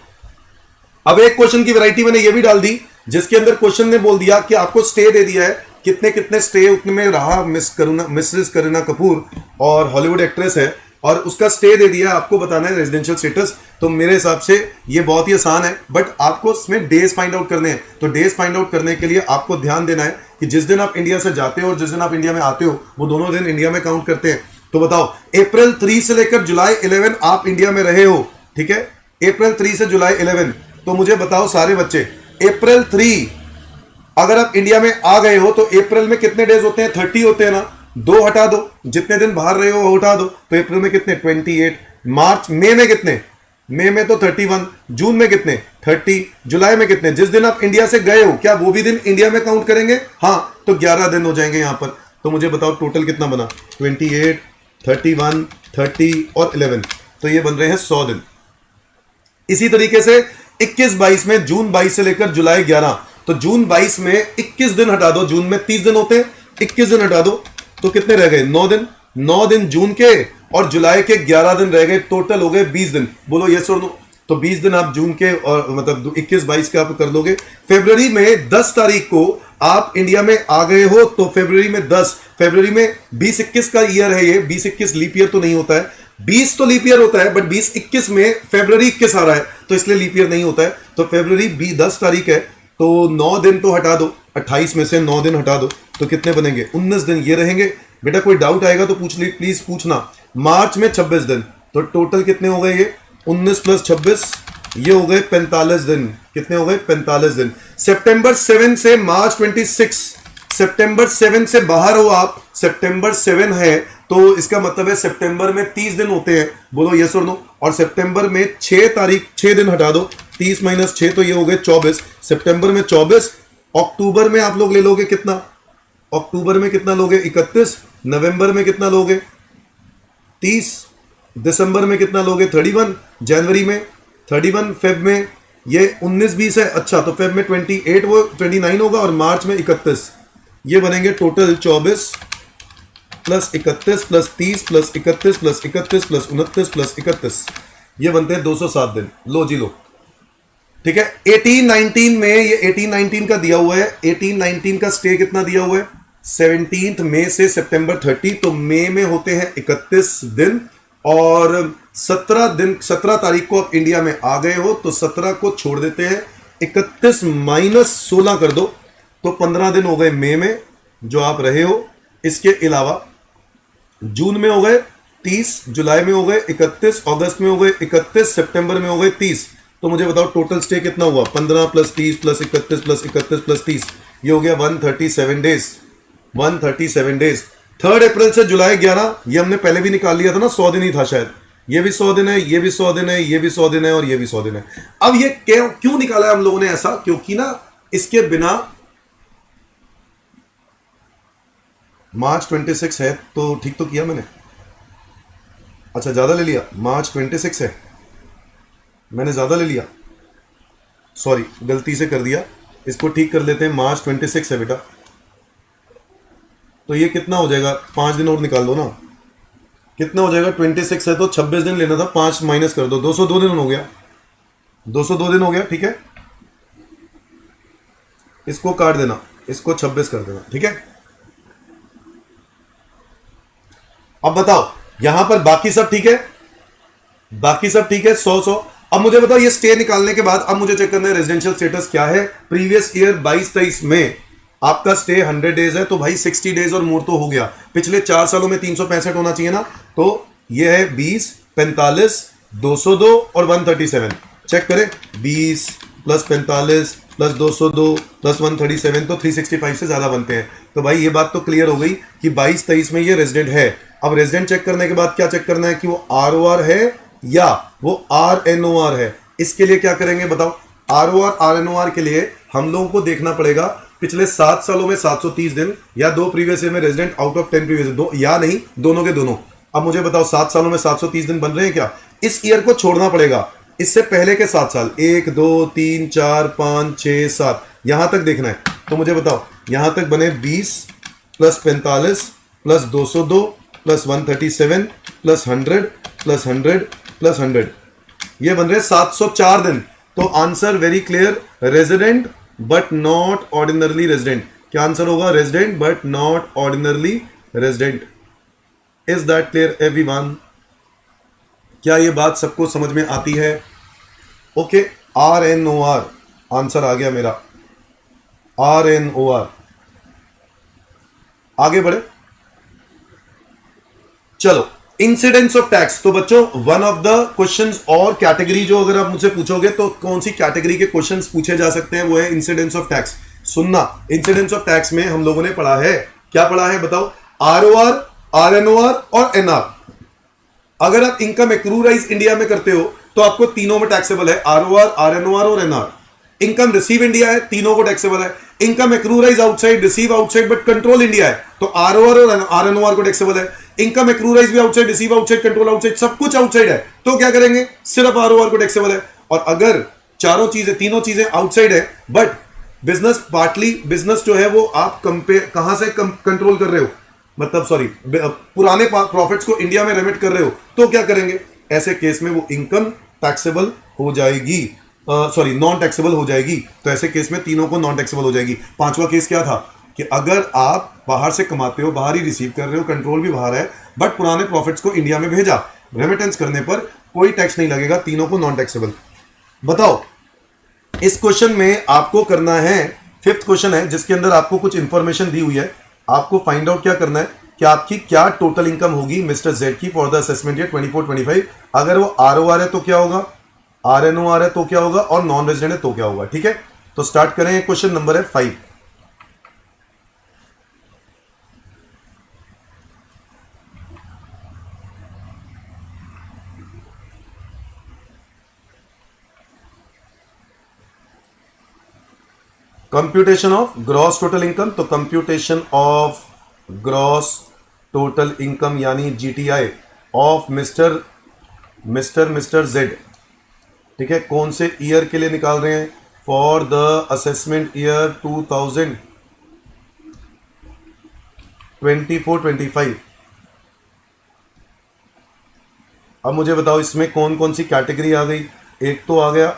A: अब एक क्वेश्चन की वैरायटी मैंने ये भी डाल दी, जिसके अंदर क्वेश्चन ने बोल दिया कि आपको स्टे दे दिया है, कितने कितने स्टे उतने में रहा मिसेस करीना कपूर और हॉलीवुड एक्ट्रेस है, और उसका स्टे दे दिया, आपको बताना है रेजिडेंशियल स्टेटस। तो मेरे हिसाब से ये बहुत ही आसान है, बट आपको इसमें डेज फाइंड आउट करने हैं। तो डेज फाइंड आउट करने के लिए आपको ध्यान देना है कि जिस दिन आप इंडिया से जाते हो और जिस दिन आप इंडिया में आते हो, वो दोनों दिन इंडिया में काउंट करते हैं। तो बताओ, अप्रैल 3 से लेकर जुलाई 11 आप इंडिया में रहे हो, ठीक है, अप्रैल 3 से जुलाई 11। तो मुझे बताओ सारे बच्चे, अप्रैल 3 अगर आप इंडिया में आ गए हो तो अप्रैल में कितने डेज होते हैं, 30 होते हैं ना, 2 हटा दो, जितने दिन बाहर रहे हो वो हटा दो। तो अप्रैल में कितने, 28, मार्च, मई में कितने, मई में तो 31, जून में कितने, 30, जुलाई में कितने। जिस दिन आप इंडिया से गए हो क्या वो भी दिन इंडिया में काउंट करेंगे, हाँ, तो 11 दिन हो जाएंगे यहां पर। तो मुझे बताओ टोटल कितना बना, 28, 31, 30 और 11, तो ये बन रहे हैं 100 दिन। इसी तरीके से 21-22 में, जून 22 से लेकर जुलाई 11, तो जून 22 में 21 दिन हटा दो, जून में 30 दिन होते हैं, 21 दिन हटा दो तो कितने रह गए, 9 दिन। 9 दिन जून के और जुलाई के 11 दिन रह गए, टोटल हो गए 20 दिन। बोलो यस और नो। तो 20 दिन आप जून के और मतलब 21-22 के आप कर लोगे। फरवरी में 10 तारीख को आप इंडिया में आ गए हो, तो फरवरी में 10, फरवरी में 20-21 का ईयर है ये, 20-21 लीप ईयर तो नहीं होता है, 20 तो लीप ईयर होता है, बट 20-21 में फरवरी 21 आ रहा है तो इसलिए लीप ईयर नहीं होता है। तो फरवरी 10 तारीख है, तो 9 दिन तो हटा दो, 28 में से 9 दिन हटा दो तो कितने बनेंगे, 19 दिन ये रहेंगे। बेटा कोई डाउट आएगा तो प्लीज पूछना। मार्च में 26 दिन, तो टोटल कितने हो गए ये, 19 + 26, ये हो गए 45 दिन। कितने हो गए, 45 दिन। सितंबर 7 से मार्च 26, सितंबर 7 से बाहर हो आप, सितंबर 7 है तो इसका मतलब है सितंबर में 30 दिन होते हैं। बोलो यस और नो। और सितंबर में 6 तारीख, 6 दिन हटा दो, 30 - 6 तो ये हो गए 24, सितंबर में 24। अक्टूबर में आप लोग ले लोगे कितना, अक्टूबर में कितना लोगे, 31, नवंबर में कितना लोगे, 30, दिसंबर में कितना लोगे, 31, जनवरी में 31, फेब में ये 19-20 है, अच्छा तो फेब में 28, वो 29 होगा, और मार्च में 31। ये बनेंगे टोटल 24 + 31 + 30 + 31 + 31 + 29 + 31, ये बनते हैं 207 दिन। लो जी लो, ठीक है। 18-19 में, ये 18-19 का दिया हुआ है, 18-19 का स्टे कितना दिया हुआ है, 17 मई से सितंबर 30, तो मई में होते हैं 31 दिन, और 17 दिन, 17 तारीख को आप इंडिया में आ गए हो तो 17 को छोड़ देते हैं, 31 - 16 कर दो तो 15 दिन हो गए मई में जो आप रहे हो। इसके अलावा जून में हो गए 30, जुलाई में हो गए 31, अगस्त में हो गए 31, सितंबर में हो गए 30। तो मुझे बताओ टोटल स्टे कितना हुआ, 15 + 30 + 31 + 31 + 30, ये हो गया 137 डेज, 137 डेज। 3 अप्रैल से जुलाई 11, ये हमने पहले भी निकाल लिया था ना, 100 दिन ही था शायद, ये भी 100 दिन है, ये भी 100 दिन है, ये भी 100 दिन है, और ये भी 100 दिन है। अब ये क्यों निकाला है हम लोगों ने ऐसा, क्योंकि ना इसके बिना मार्च 26 है तो ठीक तो किया मैंने? अच्छा ज़्यादा ले लिया, मार्च 26 है, मैंने ज़्यादा ले लिया, सॉरी गलती से कर दिया। इसको ठीक कर लेते हैं, मार्च 26 है बेटा, तो ये कितना हो जाएगा, 5 दिन और निकाल दो ना, कितना हो जाएगा, 26 है तो 26 दिन लेना था, 5 माइनस कर दो, 202 दिन हो गया, 202 दिन हो गया, ठीक है। इसको काट देना, इसको 26 कर देना, ठीक है। अब बताओ यहां पर बाकी सब ठीक है, बाकी सब ठीक है, 100 अब मुझे बताओ ये स्टे निकालने के बाद अब मुझे चेक करना है रेजिडेंशियल स्टेटस क्या है। प्रीवियस ईयर 22-23 में आपका स्टे 100 डेज है, तो भाई 60 डेज और मोर तो हो गया। पिछले 4 सालों में 365 होना चाहिए ना, तो ये है 20, 45, 202 और 137। चेक करें, 20 प्लस 45 प्लस 202 प्लस 137 तो 365 से ज्यादा बनते हैं। तो भाई ये बात तो क्लियर हो गई कि 22-23 में ये रेजिडेंट है। अब रेजिडेंट चेक करने के बाद क्या चेक करना है कि वो ROR है या वो RNOR है। इसके लिए क्या करेंगे बताओ, ROR RNOR के लिए हम लोगों को देखना पड़ेगा पिछले 7 सालों में 730 दिन या 2 प्रीवियस ईयर में रेजिडेंट आउट ऑफ 10 प्रीवियस, दो या नहीं, दोनों के दोनों। अब मुझे बताओ 7 सालों में 730 दिन बन रहे हैं क्या? इस ईयर को छोड़ना पड़ेगा, इससे पहले के 7 साल 1 2 3 4 5 6 7 यहां तक देखना है। तो मुझे बताओ यहां तक बने 20 plus 45 plus 202 plus 137 plus 100 plus 100 plus 100, ये बन रहे 704 दिन। तो answer very clear, resident but not ordinarily resident. क्या आंसर होगा? Resident but not ordinarily resident. Is that clear everyone? क्या ये बात सबको समझ में आती है? ओके, RNOR आंसर आ गया मेरा, RNOR। आगे बढ़े, चलो इंसिडेंस ऑफ टैक्स। तो बच्चों वन ऑफ द क्वेश्चंस और कैटेगरी जो अगर आप मुझसे पूछोगे तो कौन सी कैटेगरी के क्वेश्चंस पूछे जा सकते हैं, वो है इंसिडेंस ऑफ टैक्स। सुनना, इंसिडेंस ऑफ टैक्स में हम लोगों ने पढ़ा है, क्या पढ़ा है बताओ? ROR, RNOR और NR। अगर आप इनकम एक्रूराइज इंडिया में करते हो तो आपको तीनों में टैक्सेबल है, ROR, RNOR और NR। इनकम रिसीव इंडिया है, तीनों को टैक्सेबल है। Income accrue arise outside, receive outside but control India है, तो ROR और RNOR को टैक्सेबल है। इनकम एक्रूराइज भी outside, receive outside, control outside, सब कुछ आउटसाइड है, तो क्या करेंगे? सिर्फ ROR को टैक्सेबल है। और अगर चारों चीजें, तीनों चीजें आउटसाइड है बट बिजनेस पार्टली, बिजनेस जो है वो आप कंपेयर कहां से कंट्रोल कर रहे हो, मतलब सॉरी पुराने प्रॉफिट्स को इंडिया में रेमिट कर रहे हो, तो क्या करेंगे? ऐसे केस में वो इनकम टैक्सेबल हो जाएगी, सॉरी नॉन टैक्सेबल हो जाएगी। तो ऐसे केस में तीनों को नॉन टैक्सेबल हो जाएगी। पांचवा केस क्या था कि अगर आप बाहर से कमाते हो, बाहर ही रिसीव कर रहे हो, कंट्रोल भी बाहर है, बट पुराने प्रॉफिट्स को इंडिया में भेजा, रेमिटेंस करने पर कोई टैक्स नहीं लगेगा, तीनों को नॉन टैक्सेबल। बताओ इस क्वेश्चन में आपको करना है, 5th क्वेश्चन है जिसके अंदर आपको कुछ इंफॉर्मेशन दी हुई है। आपको फाइंड आउट क्या करना है कि आपकी क्या टोटल इनकम होगी मिस्टर जेड की फॉर द असेसमेंट ईयर 24-25। अगर वो ROR है तो क्या होगा, RNOR है तो क्या होगा, और नॉन रेजिडेंट है तो क्या होगा। ठीक है, तो स्टार्ट करें। क्वेश्चन नंबर है 5। Computation of gross total income. तो computation of gross total income यानी GTI ऑफ मिस्टर जेड। ठीक है, कौन से ईयर के लिए निकाल रहे हैं? For the assessment year 2024-25। अब मुझे बताओ इसमें कौन कौन सी कैटेगरी आ गई। एक तो आ गया,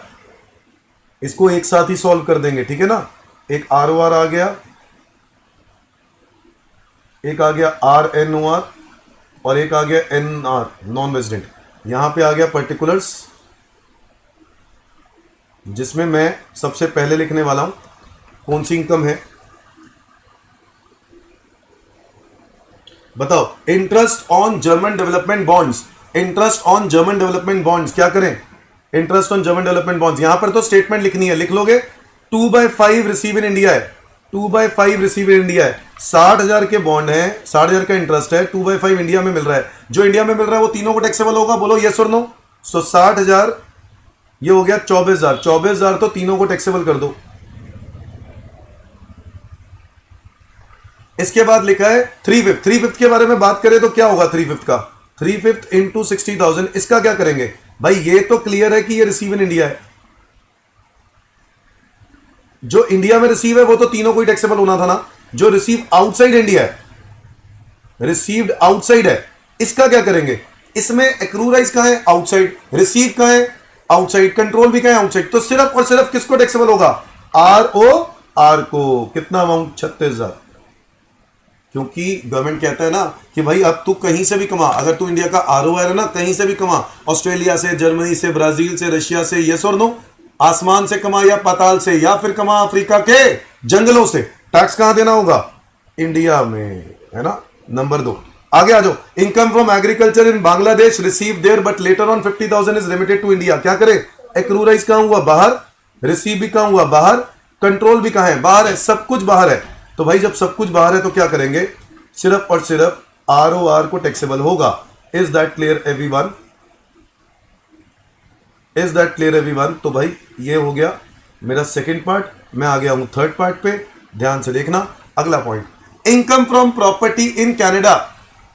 A: इसको एक साथ ही सॉल्व कर देंगे, ठीक है ना। एक ROR आ गया, एक आ गया RNOR और एक आ गया NR नॉन रेजिडेंट। यहां पे आ गया पर्टिकुलर्स, जिसमें मैं सबसे पहले लिखने वाला हूं कौन सी इनकम है। बताओ interest on German development bonds. Interest on German development bonds क्या करें? Interest on German development bonds, यहां पर तो स्टेटमेंट लिखनी है, लिख लोगे। 2/5 रिसीव इन इंडिया है, 2/5 रिसीव इन इंडिया है। 60,000 के बॉन्ड है, 60,000 का इंटरेस्ट है, 2/5 इंडिया में मिल रहा है। जो इंडिया में मिल रहा है वो तीनों को टैक्सेबल होगा, बोलो यस और नो। सो 60,000 ये हो गया 24,000, 24,000 तो तीनों को टैक्सेबल कर दो। इसके बाद लिखा है 3/5। 3/5 के बारे में बात करें तो क्या होगा 3/5 का? 3/5 इंटू 60,000, इसका क्या करेंगे भाई? ये तो क्लियर है कि ये रिसीव इन इंडिया है। जो इंडिया में रिसीव है वो तो तीनों को ही टैक्सेबल होना था ना। जो रिसीव आउटसाइड इंडिया है, रिसीव्ड आउटसाइड है, इसका क्या करेंगे? इसमें एक्रूराइज कहां है? आउटसाइड। रिसीव कहां है? आउटसाइड। कंट्रोल भी कहां है? आउटसाइड। तो सिर्फ और सिर्फ किसको टैक्सेबल होगा? ROR को। कितना अमाउंट? 36,000। क्योंकि गवर्नमेंट कहता है ना कि भाई अब तू कहीं से भी कमा, अगर तू इंडिया का ROR है ना, कहीं से भी कमा, ऑस्ट्रेलिया से, जर्मनी से, ब्राजील से, रशिया से, यस और नो, आसमान से कमा या पाताल से, या फिर कमा अफ्रीका के जंगलों से, टैक्स कहां देना होगा? इंडिया में, है ना। नंबर 2, आगे आ जाओ। Income from agriculture in Bangladesh receive there but later on 50,000 is remitted to India. क्या करे? एक्रूराइज कहां हुआ? बाहर। रिसीव भी कहां हुआ? बाहर। कंट्रोल भी कहां है? बाहर है। सब कुछ बाहर है। तो भाई जब सब कुछ बाहर है तो क्या करेंगे? सिर्फ और सिर्फ ROR को टैक्सेबल होगा। Is that clear everyone? Is that clear everyone? तो भाई ये हो गया मेरा सेकंड पार्ट। मैं आ गया हूं थर्ड पार्ट पे, ध्यान से देखना। अगला point, income from property in Canada.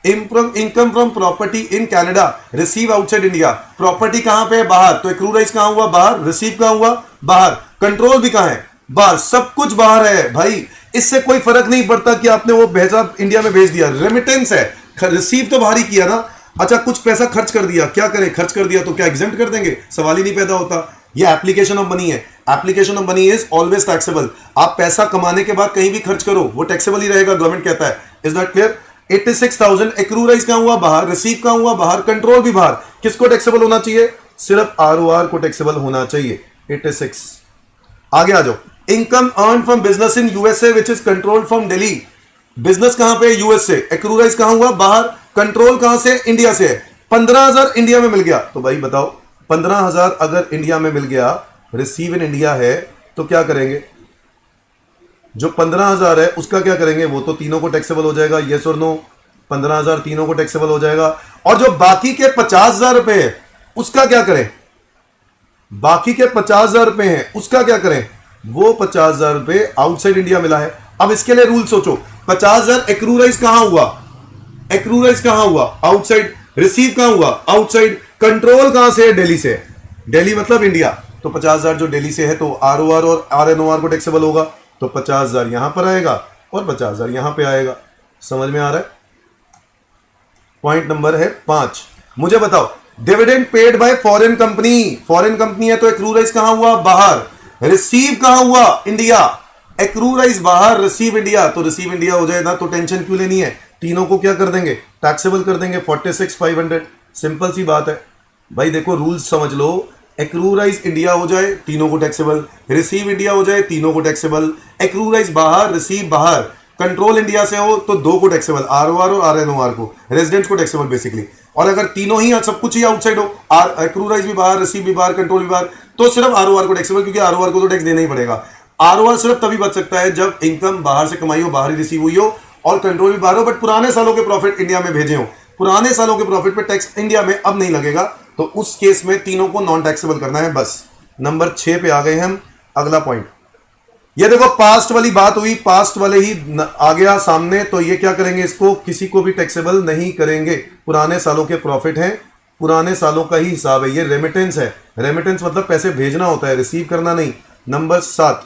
A: Income from property in Canada receive outside India. Property कहां पे है? बाहर। तो एक्रूराइज कहां हुआ? बाहर। रिसीव कहां हुआ? बाहर। कंट्रोल भी कहां है? बाहर। सब कुछ बाहर है भाई। इससे कोई फर्क नहीं पड़ता कि आपने वो भेजा, इंडिया में भेज दिया, रेमिटेंस है। रिसीव तो बाहर ही किया ना। अच्छा, कुछ पैसा खर्च कर दिया, क्या करें? खर्च कर दिया तो क्या एग्जेम्प्ट कर देंगे? सवाल ही नहीं पैदा होता। ये एप्लीकेशन ऑफ मनी है। Application of money is always taxable. आप पैसा कमाने के बाद कहीं भी खर्च करो, वो टैक्सेबल ही रहेगा, गवर्नमेंट कहता है। Is that clear? 86,000 एक्रूराइज कहां हुआ? बाहर। रिसीव कहां हुआ? बाहर। कंट्रोल भी बाहर। किसको टैक्सेबल होना चाहिए? सिर्फ ROR को टैक्सेबल होना चाहिए। 86। आगे आ जाओ। Income earn from business in USA which is controlled from Delhi. Business कहां पे? US से। एक्रूराइज कहां हुआ? बाहर। कंट्रोल कहां से? इंडिया से। 15,000 इंडिया में मिल गया। तो भाई बताओ, 15,000 अगर इंडिया में मिल गया, रिसीव इन इंडिया है, तो क्या करेंगे? जो 15,000 है उसका क्या करेंगे? वो तो तीनों को टैक्सेबल हो जाएगा, यस और नो। 15,000 तीनों को टैक्सेबल हो जाएगा। और जो बाकी के 50,000 रुपए है उसका क्या करें? बाकी के 50,000 रुपए हैं उसका क्या करें? वो 50,000 रुपए आउटसाइड इंडिया मिला है। अब इसके लिए रूल सोचो। 50,000 एक्रूराइज कहां हुआ? एक्रूराइज कहां हुआ? आउटसाइड। रिसीव कहां हुआ? आउटसाइड। कंट्रोल कहां से? दिल्ली से। दिल्ली मतलब इंडिया। तो 50,000 जो दिल्ली से है तो ROR और RNOR को टैक्सेबल होगा। तो 50,000 यहां पर आएगा और 50,000 यहां पे आएगा। समझ में आ रहा है? पॉइंट नंबर है 5। मुझे बताओ, dividend paid by foreign company. Foreign company है तो एक्रूराइज कहां हुआ? बाहर। रिसीव कहां हुआ? इंडिया। एक्रूराइज बाहर, रिसीव इंडिया। तो रिसीव इंडिया हो जाए ना, तो टेंशन क्यों लेनी है? तीनों को क्या कर देंगे? टैक्सेबल कर देंगे। 46,500। सिंपल सी बात है भाई। देखो रूल्स समझ लो। एक्रूराइज इंडिया हो जाए, तीनों को टैक्सेबल। रिसीव इंडिया हो जाए, तीनों को टैक्सेबल। एक्रूराइज बाहर, रिसीव बाहर। कंट्रोल इंडिया से हो तो दो को टैक्सेबल, ROR और RNOR को, रेजिडेंट्स को टैक्सेबल बेसिकली। और अगर तीनों ही सब कुछ ही आउटसाइड हो, एक्रूराइज भी बाहर, रिसीव भी बाहर, कंट्रोल भी बाहर, तो सिर्फ ROR को टैक्सेबल, क्योंकि ROR को तो टैक्स देना ही पड़ेगा। ROR सिर्फ तभी बच सकता है जब इनकम बाहर से कमाई हो, बाहर ही रिसीव हुई हो, और कंट्रोल भी बाहर हो, बट पुराने सालों के प्रॉफिट इंडिया में भेजे हो। पुराने सालों के प्रॉफिट पे टैक्स इंडिया में अब नहीं लगेगा, तो उस केस में तीनों को नॉन टैक्सेबल करना है बस। नंबर 6 पे आ गए हम। अगला पॉइंट, ये देखो पास्ट वाली बात हुई, पास्ट वाले ही आ गया सामने, तो ये क्या करेंगे? इसको किसी को भी टैक्सेबल नहीं करेंगे। पुराने सालों के प्रॉफिट हैं, पुराने सालों का ही हिसाब है। ये रेमिटेंस है। रेमिटेंस मतलब पैसे भेजना होता है, रिसीव करना नहीं। नंबर 7,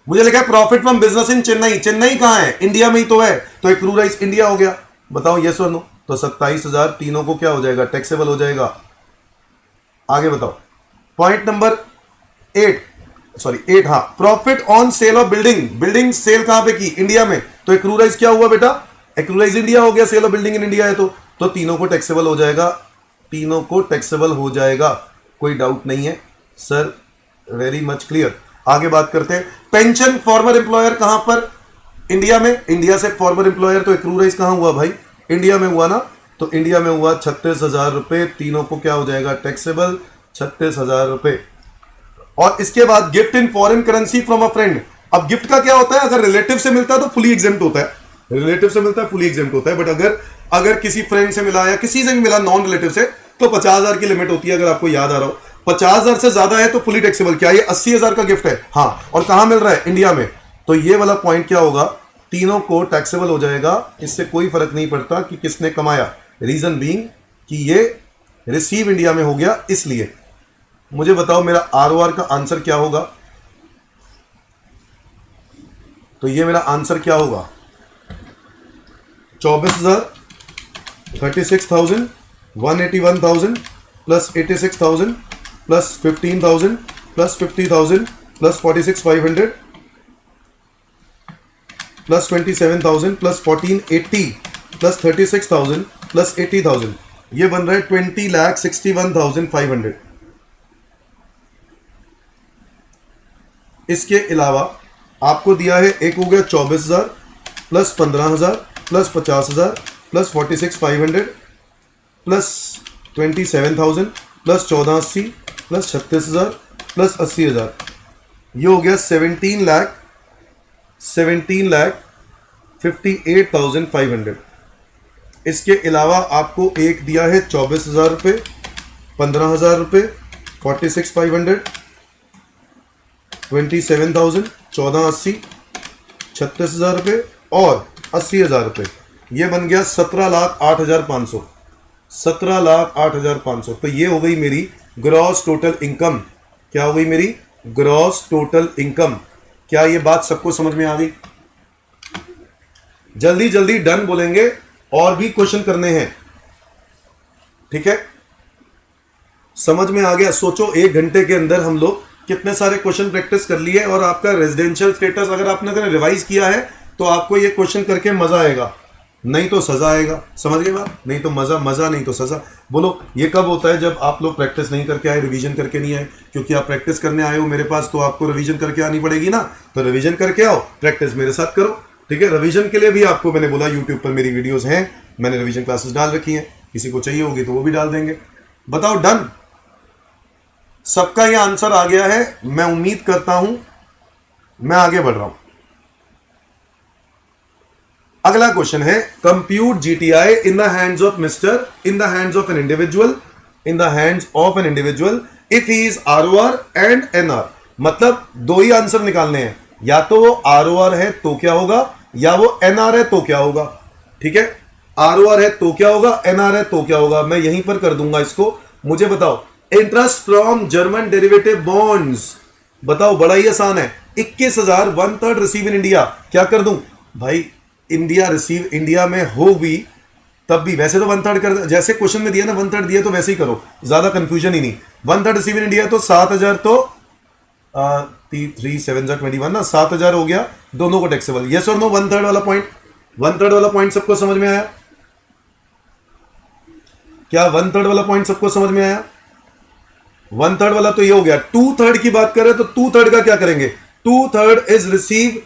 A: मुझे लिखा है प्रॉफिट फ्रॉम बिजनेस इन चेन्नई। चेन्नई कहां है? इंडिया में ही तो है, तो एक्रूराइज इंडिया हो गया। बताओ यस और नो। तो 27,000 तीनों को क्या हो जाएगा? टैक्सेबल हो जाएगा। आगे बताओ। पॉइंट नंबर 8, हाँ, profit on sale of building. Building sale कहां पे की? इंडिया में। तो एक्रूराइज क्या हुआ बेटा? एक्रूराइज इंडिया हो गया। Sale of building in India है तो तीनों को टैक्सेबल हो जाएगा। तीनों को टैक्सेबल हो जाएगा, कोई डाउट नहीं है सर, वेरी मच क्लियर। आगे बात करते हैं। पेंशन फॉर्मर एम्प्लॉयर कहां पर? इंडिया में। इंडिया से फॉर्मर एम्प्लॉयर, तो एक्रूराइज कहां हुआ भाई? इंडिया में हुआ ना। तो इंडिया में हुआ 36,000 रुपए, तीनों को क्या हो जाएगा? टैक्सेबल। 36,000 रुपए। और इसके बाद gift in foreign currency from a friend. अब गिफ्ट का क्या होता है? अगर रिलेटिव से मिलता है तो फुली एग्जेम्प्ट होता है। रिलेटिव से मिलता है फुली एग्जेम्प्ट होता है, बट अगर किसी फ्रेंड से मिला या किसी से भी मिला नॉन रिलेटिव से, तो 50,000 की लिमिट होती है, अगर आपको याद आ रहा हो। 50,000 से ज्यादा है तो फुली टैक्सेबल। क्या ये 80,000 का गिफ्ट है? हाँ। और कहां मिल रहा है? इंडिया में। तो ये वाला पॉइंट क्या होगा? तीनों को टैक्सेबल हो जाएगा, इससे कोई फर्क नहीं पड़ता कि किसने कमाया। रीजन बीइंग कि ये रिसीव इंडिया में हो गया। इसलिए मुझे बताओ मेरा आरओआर का आंसर क्या होगा। तो ये मेरा आंसर क्या होगा, 24,000, 36,000, 181,000 plus 86,000 plus 15,000 plus 50,000 plus 46,500 plus 27,000 plus 1480 plus 36,000 plus 80,000, ये बन रहा है 20,61,500। इसके अलावा आपको दिया है, एक हो गया 24,000 plus 15,000 plus 50,000 plus 46,500 plus 27,000 plus 1480 plus 36,000 plus 80,000, ये हो गया 17,58,500। इसके अलावा आपको एक दिया है 24,000 रुपये, 15,000 रुपये, 46,500, 27,000, 1480, 36,000 रुपये और 80,000 रुपये, ये बन गया 17,08,500। 17,08,500। तो ये हो गई मेरी ग्रॉस टोटल इनकम। क्या हो गई मेरी ग्रॉस टोटल इनकम। क्या ये बात सबको समझ में आ गई? जल्दी जल्दी डन बोलेंगे, और भी क्वेश्चन करने हैं, ठीक है? समझ में आ गया? सोचो 1 घंटे के अंदर हम लोग कितने सारे क्वेश्चन प्रैक्टिस कर लिए, और आपका रेजिडेंशियल स्टेटस अगर आपने अगर रिवाइज किया है तो आपको ये क्वेश्चन करके मजा आएगा, नहीं तो सजा आएगा। समझ गए बात? नहीं तो मजा, मजा नहीं तो सजा। बोलो ये कब होता है? जब आप लोग प्रैक्टिस नहीं करके आए, रिवीजन करके नहीं आए। क्योंकि आप प्रैक्टिस करने आए हो मेरे पास, तो आपको रिवीजन करके आनी पड़ेगी ना। तो रिवीजन करके आओ, प्रैक्टिस मेरे साथ करो, ठीक है? रिवीजन के लिए भी आपको मैंने बोला यूट्यूब पर मेरी वीडियोस हैं, मैंने रिवीजन क्लासेस डाल रखी हैं, किसी को चाहिए होगी तो वो भी डाल देंगे। बताओ डन? सबका यह आंसर आ गया है, मैं उम्मीद करता हूं। मैं आगे बढ़ रहा हूं। अगला क्वेश्चन है, compute GTI in the hands of mister, in the hands of an individual, in the hands of an individual if he is ROR and NR. मतलब 2 ही आंसर निकालने हैं, या तो वो आरओआर है तो क्या होगा, या वो एनआर है तो क्या होगा, ठीक है? आरओआर है तो क्या होगा, एनआर है तो क्या होगा। मैं यहीं पर कर दूंगा इसको। मुझे बताओ, interest from German derivative bonds, बताओ, बड़ा ही आसान है। 21,000 1/3 रिसीव इन इंडिया, क्या कर दूं भाई? इंडिया रिसीव इंडिया में हो भी तब भी, वैसे तो 1/3 कर, जैसे क्वेश्चन में दिया ना 1/3 दिया तो वैसे ही करो, ज्यादा कंफ्यूजन ही नहीं। 1/3 रिसीव इन इंडिया तो 7,000, तो 3 7 21 ना, 7,000 हो गया, दोनों को टैक्सेबल। यस और नो? 1/3 वाला पॉइंट, 1/3 वाला पॉइंट सबको समझ में आया? क्या 1/3 वाला पॉइंट सबको समझ में आया? 1/3 वाला तो ये हो गया। 2/3 की बात करें तो 2/3 का क्या करेंगे? 2/3 इज रिसीव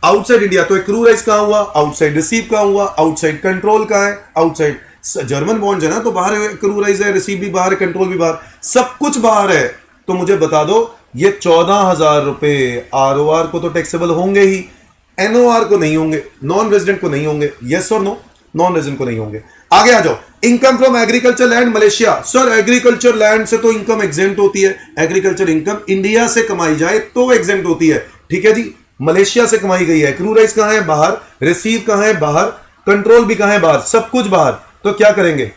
A: आउटसाइड इंडिया, तो एक्रू राइज कहां हुआ? आउटसाइड। रिसीव कहां हुआ? आउटसाइड। कंट्रोल कहां है? आउटसाइड। जर्मन बॉन्ड है ना, तो बाहर एक्रू राइज है, रिसीव भी बाहर है, कंट्रोल भी बाहर, सब कुछ बाहर है। तो मुझे बता दो, ये 14,000 रुपए आरओआर को तो टैक्सेबल होंगे ही, एनओआर को नहीं होंगे, नॉन रेजिडेंट को नहीं होंगे। यस और नो? नॉन रेजिडेंट को नहीं होंगे। आगे आ जाओ। Income from agriculture land Malaysia. Sir agriculture land से तो इनकम एग्जेम्प्ट होती है, एग्रीकल्चर इनकम इंडिया से कमाई जाए तो एग्जेम्प्ट होती है, ठीक है जी? मलेशिया से कमाई गई है। क्रू राइस कहां है? बाहर। रिसीव कहां है? बाहर। कंट्रोल भी कहां है? बाहर। सब कुछ बाहर। तो क्या करेंगे?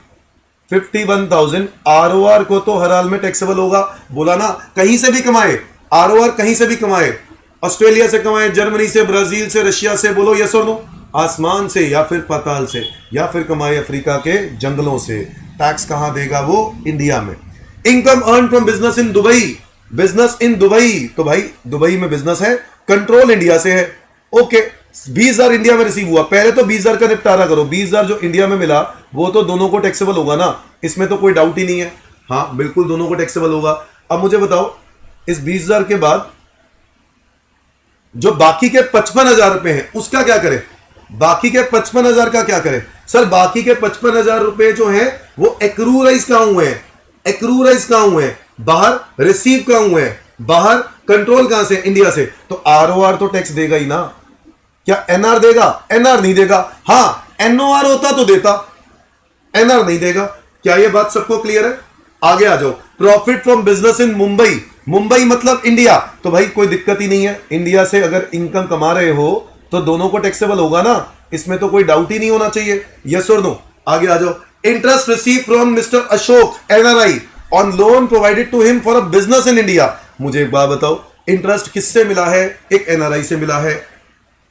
A: 51,000 आरओआर को तो हर हाल में टैक्सेबल होगा। बोला ना, कहीं से भी कमाए आरओआर, कहीं से भी कमाए, ऑस्ट्रेलिया से कमाए, जर्मनी से, ब्राजील से, रशिया से, बोलो यस और नो? आसमान से या फिर पाताल से, या फिर कमाए अफ्रीका के जंगलों से, टैक्स कहां देगा? वो इंडिया में। Income earn from business in Dubai. Business in Dubai, तो भाई दुबई में बिजनेस है, कंट्रोल इंडिया से है। ओके, 20,000 इंडिया में रिसीव हुआ, पहले तो 20,000 का निपटारा करो। 20,000 जो इंडिया में मिला वो तो दोनों को टैक्सेबल होगा ना, इसमें तो कोई डाउट ही नहीं है। हाँ बिल्कुल, दोनों को टैक्सेबल होगा। अब मुझे बताओ, इस 20,000 के बाद जो बाकी के 55,000 रुपए हैं उसका क्या करें? बाकी के 55,000 का क्या करें? सर बाकी के 55,000 रुपए जो है वो एक्रू राइज कहां हुए हैं? एक्रू राइज कहां हुए हैं? बाहर। रिसीव कहां हुए हैं? बाहर। कंट्रोल कहां से? इंडिया से। तो आरओआर तो टैक्स देगा ही ना। क्या एनआर देगा? एनआर नहीं देगा। हां एनओआर होता तो देता, एनआर नहीं देगा। क्या यह बात सबको क्लियर है? आगे आ जाओ। प्रॉफिट फ्रॉम बिजनेस इन मुंबई। मुंबई मतलब इंडिया, तो भाई कोई दिक्कत ही नहीं है। इंडिया से अगर इनकम कमा रहे हो तो दोनों को टैक्सेबल होगा ना, इसमें तो कोई डाउट ही नहीं होना चाहिए। यस और नो? आगे आ जाओ। Interest receive from mister Ashok NRI on loan provided to him for a business in India. मुझे एक बात बताओ, इंटरेस्ट किससे मिला है? एक एनआरआई से मिला है,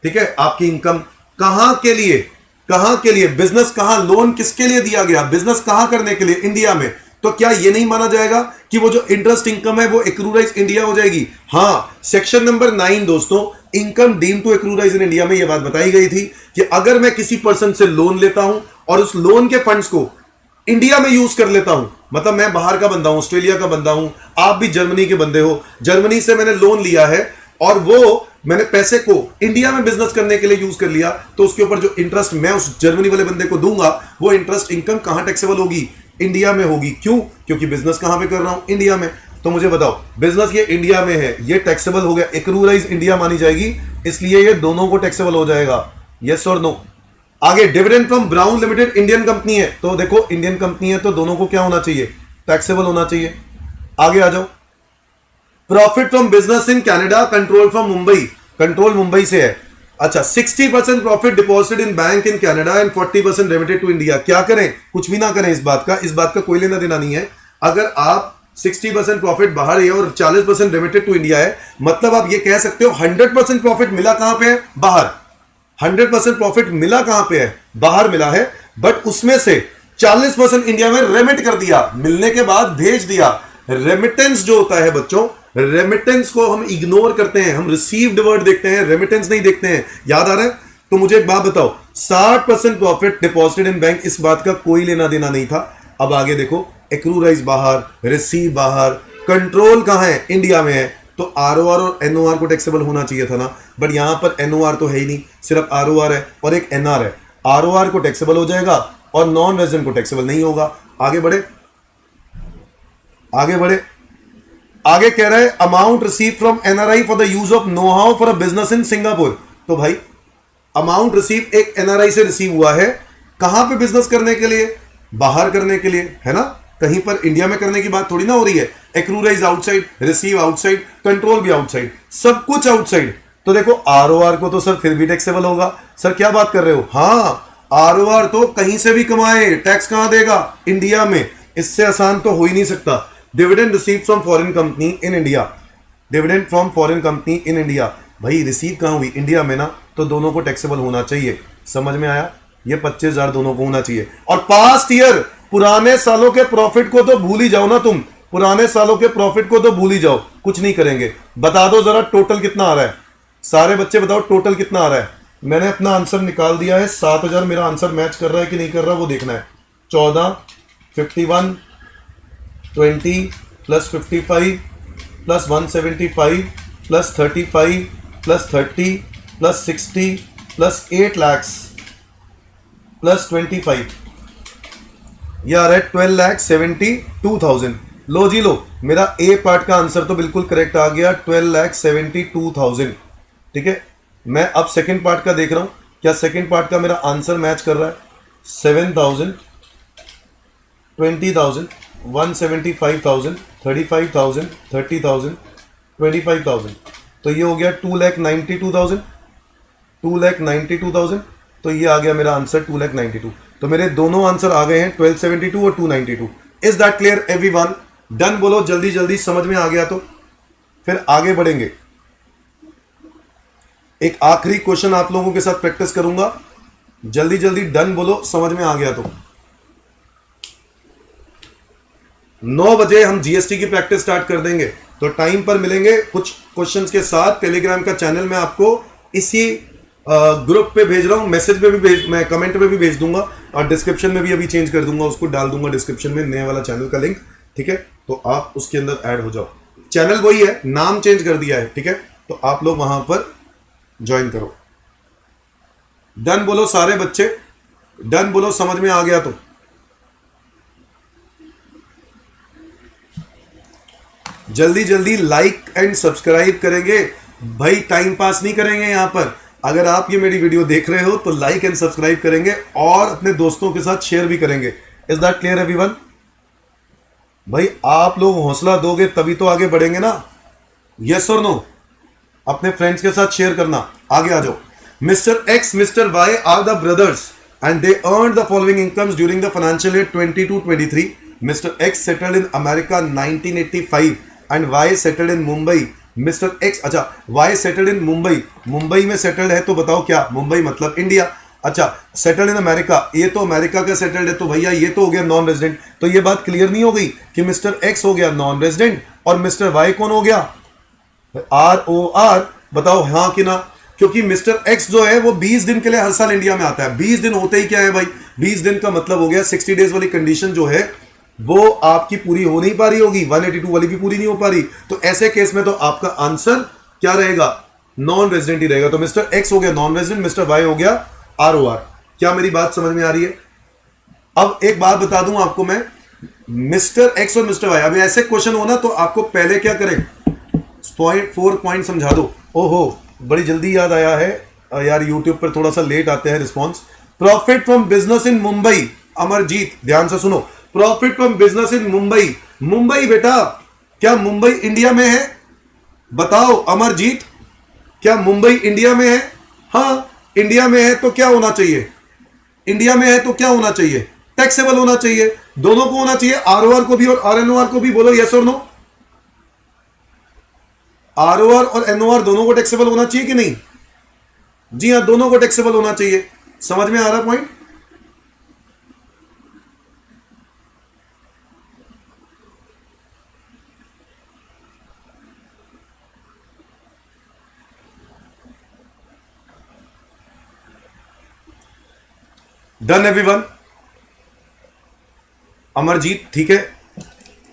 A: ठीक है। आपकी इनकम कहां के लिए, कहां के लिए? बिजनेस कहां, लोन किसके लिए दिया गया? बिजनेस कहां करने के लिए? इंडिया में। तो क्या यह नहीं माना जाएगा कि वो जो इंटरेस्ट इनकम है वो एक्रूराइज इंडिया हो जाएगी? हां, सेक्शन नंबर 9 दोस्तों, income deem to accrue or arise in India में यह बात बताई गई थी कि अगर मैं किसी पर्सन से लोन लेता हूं और उस लोन के फंड्स को इंडिया में यूज कर लेता हूं, मतलब मैं बाहर का बंदा हूं, ऑस्ट्रेलिया का बंदा हूं, आप भी जर्मनी के बंदे हो, जर्मनी से मैंने लोन लिया है और वो मैंने पैसे को इंडिया में बिजनेस करने के लिए यूज कर लिया, तो उसके ऊपर जो इंटरेस्ट मैं उस जर्मनी वाले बंदे को दूंगा, वो इंटरेस्ट इनकम कहां टैक्सेबल होगी? इंडिया में होगी। क्यों? क्योंकि बिजनेस कहां पे कर रहा हूं? इंडिया में। तो मुझे बताओ, बिजनेस ये इंडिया में है, ये टैक्सेबल हो गया, एक्रूराइज इंडिया मानी जाएगी, इसलिए ये दोनों को टैक्सेबल हो जाएगा। यस और नो? आगे, dividend from brown limited Indian company है, तो देखो इंडियन कंपनी है तो दोनों को क्या होना चाहिए? टैक्सेबल होना चाहिए। आगे आ जाओ। Profit from business in Canada control from Mumbai, control Mumbai से है। अच्छा, 60% profit deposited in bank in Canada and 40% remitted to India. क्या करें? कुछ भी ना करें, इस बात का कोई लेना देना नहीं है। अगर आप 60% प्रॉफिट बाहर है और 40% रेमिटेड टू इंडिया है, मतलब आप ये कह सकते हो 100% प्रॉफिट मिला कहां पे है? बाहर। 100% प्रॉफिट मिला कहां पे है? बाहर मिला है, बट उसमें से 40% इंडिया में रेमिट कर दिया, मिलने के बाद भेज दिया। रेमिटेंस जो होता है बच्चों, रेमिटेंस को हम इग्नोर करते हैं, हम रिसीव्ड वर्ड देखते हैं, रेमिटेंस नहीं देखते हैं। याद आ रहा है? तो मुझे एक बात बताओ, 60% प्रॉफिट डिपॉजिटेड इन बैंक, इस बात का कोई लेना देना नहीं था। अब आगे देखो, एक्रूराइज बाहर, रिसीव बाहर, कंट्रोल कहां है? इंडिया में है, तो आरओआर और एनओआर को टैक्सेबल होना चाहिए था ना, बट यहां पर एनओआर तो है ही नहीं, सिर्फ आरओआर है और एक एनआर है। आरओआर को टैक्सेबल हो जाएगा और नॉन रेजिडेंट को टैक्सेबल नहीं होगा। आगे बढ़े, आगे बढ़े। आगे कह रहा है amount receive from NRI for the use of know how for a business in Singapore. तो भाई अमाउंट रिसीव एक एनआरआई से रिसीव हुआ है, कहां पे? बिजनेस करने के लिए, बाहर करने के लिए, है ना? कहीं पर इंडिया में करने की बात थोड़ी ना हो रही है। एक्रूराइज आउटसाइड, रिसीव आउटसाइड, कंट्रोल भी आउटसाइड, सब कुछ आउटसाइड। तो देखो आरओआर को तो सर फिर भी टैक्सेबल होगा। सर क्या बात कर रहे हो? हाँ, आरओआर तो कहीं से भी कमाए, टैक्स कहां देगा? इंडिया में। इससे आसान तो हो ही नहीं सकता। Dividend receive from foreign company in India, dividend from foreign company in India, भाई रिसीव कहां हुई? इंडिया में ना, तो दोनों को टैक्सेबल होना चाहिए। समझ में आया? ये 25,000 दोनों को होना चाहिए। और पास्ट ईयर, पुराने सालों के प्रॉफिट को तो भूल ही जाओ ना तुम, पुराने सालों के प्रॉफिट को तो भूल ही जाओ, कुछ नहीं करेंगे। बता दो जरा टोटल कितना आ रहा है? सारे बच्चे बताओ टोटल कितना आ रहा है? मैंने अपना आंसर निकाल दिया है 7,000। मेरा आंसर मैच कर रहा है कि नहीं कर रहा वो देखना है। 14, 51, 20 plus 55 plus 175 plus 35 plus 30 plus 60 plus 8 lakhs plus 25, ये आ रहा है 12,72,000। लो जी लो, मेरा ए पार्ट का आंसर तो बिल्कुल करेक्ट आ गया, 12,72,000। ठीक है, मैं अब सेकंड पार्ट का देख रहा हूं, क्या सेकंड पार्ट का मेरा आंसर मैच कर रहा है? 7,000, 20,000, 175,000, 35,000, 30,000, 25,000, तो ये हो गया 2,92,000, 2,92,000। तो ये आ गया मेरा आंसर 2,92,000। तो मेरे दोनों आंसर आ गए हैं 1,272 और 292। Is that clear everyone? Done बोलो जल्दी जल्दी, समझ में आ गया तो फिर आगे बढ़ेंगे। एक आखिरी क्वेश्चन आप लोगों के साथ प्रैक्टिस करूंगा, जल्दी जल्दी डन बोलो, समझ में आ गया तो। 9 बजे हम जीएसटी की प्रैक्टिस स्टार्ट कर देंगे, तो टाइम पर मिलेंगे कुछ क्वेश्चंस के साथ। टेलीग्राम का चैनल मैं आपको इसी ग्रुप पे भेज रहा हूं, मैसेज पे भी मैं कमेंट पे भी भेज दूंगा, और डिस्क्रिप्शन में भी अभी चेंज कर दूंगा, उसको डाल दूंगा डिस्क्रिप्शन में नए वाला चैनल का लिंक। ठीक है, तो आप उसके अंदर ऐड हो जाओ। चैनल वही है, नाम चेंज कर दिया है। ठीक है, तो आप लोग वहां पर ज्वाइन करो। डन बोलो सारे बच्चे, डन बोलो, समझ में आ गया तो। जल्दी जल्दी लाइक एंड सब्सक्राइब करेंगे भाई, टाइम पास नहीं करेंगे यहां पर। अगर आप ये मेरी वीडियो देख रहे हो तो लाइक एंड सब्सक्राइब करेंगे और अपने दोस्तों के साथ शेयर भी करेंगे। Is that clear everyone? भाई आप लोग हौसला दोगे तभी तो आगे बढ़ेंगे ना। यस और नो? अपने फ्रेंड्स के साथ शेयर करना। आगे आ जाओ। Mr. X, Mr. Y are the brothers and they earned the following incomes during the financial year 22-23. Mr. X settled in America 1985 and Y settled in Mumbai. Mr. X, अच्छा, Y settled in Mumbai. Mumbai में settled है तो बताओ क्या? मुंबई मतलब India. अच्छा, settled in America, ये तो अमेरिका का सेटल्ड है तो भैया ये तो हो गया नॉन रेजिडेंट. तो ये बात क्लियर नहीं हो गई कि मिस्टर एक्स हो गया नॉन रेजिडेंट और मिस्टर वाई कौन हो गया? ROR. बताओ हाँ कि ना? क्योंकि मिस्टर एक्स जो है वो 20 दिन के लिए हर साल इंडिया में आता है. 20 दिन होते ही क्या है भाई? 20 दिन का मतलब हो गया 60 डेज वाली कंडीशन जो है वो आपकी पूरी हो नहीं पा रही होगी, 182 वाली भी पूरी नहीं हो पा रही. तो ऐसे केस में तो आपका आंसर क्या रहेगा? नॉन रेजिडेंट ही रहेगा. तो मिस्टर एक्स हो गया नॉन रेजिडेंट, मिस्टर वाई हो गया ROR. क्या मेरी बात समझ में आ रही है? अब एक बात बता दूं आपको मैं, मिस्टर एक्स और मिस्टर वाई, अभी ऐसे क्वेश्चन हो ना तो आपको पहले क्या करें? 4 पॉइंट समझा दो. ओहो, बड़ी जल्दी याद आया है यार, यूट्यूब पर थोड़ा सा लेट आते हैं रिस्पॉन्स. प्रॉफिट फ्रॉम बिजनेस इन मुंबई. अमरजीत ध्यान से सुनो, प्रॉफिट फ्रॉम बिजनेस इन मुंबई. मुंबई बेटा, क्या मुंबई इंडिया में है? बताओ अमरजीत, क्या मुंबई इंडिया में है? हाँ इंडिया में है तो क्या होना चाहिए? इंडिया में है तो क्या होना चाहिए? टैक्सेबल होना चाहिए. दोनों को होना चाहिए, ROR को भी और RNOR को भी. बोलो यस और नो. ROR और NOR दोनों को टैक्सेबल होना चाहिए कि नहीं? जी हां, दोनों को टैक्सेबल होना चाहिए. समझ में आ रहा पॉइंट? Done everyone. अमरजीत ठीक है,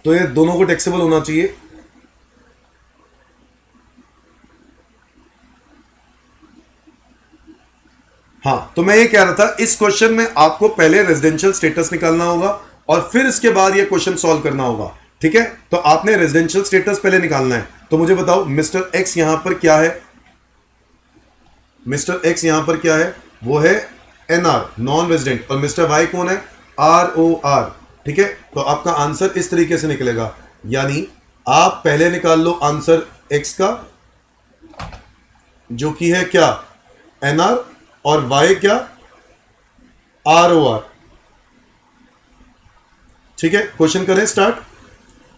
A: तो ये दोनों को टैक्सेबल होना चाहिए. हाँ, तो मैं ये कह रहा था इस क्वेश्चन में आपको पहले रेजिडेंशियल स्टेटस निकालना होगा और फिर इसके बाद ये क्वेश्चन सॉल्व करना होगा. ठीक है, तो आपने रेजिडेंशियल स्टेटस पहले निकालना है. तो मुझे बताओ मिस्टर एक्स यहां पर क्या है? मिस्टर एक्स यहां पर क्या है? वो है NR नॉन रेजिडेंट और मिस्टर वाई कौन है? ROR. ठीक है, तो आपका आंसर इस तरीके से निकलेगा. यानी आप पहले निकाल लो आंसर एक्स का, जो कि है क्या? NR, और वाई क्या? ROR. ठीक है, क्वेश्चन करें स्टार्ट.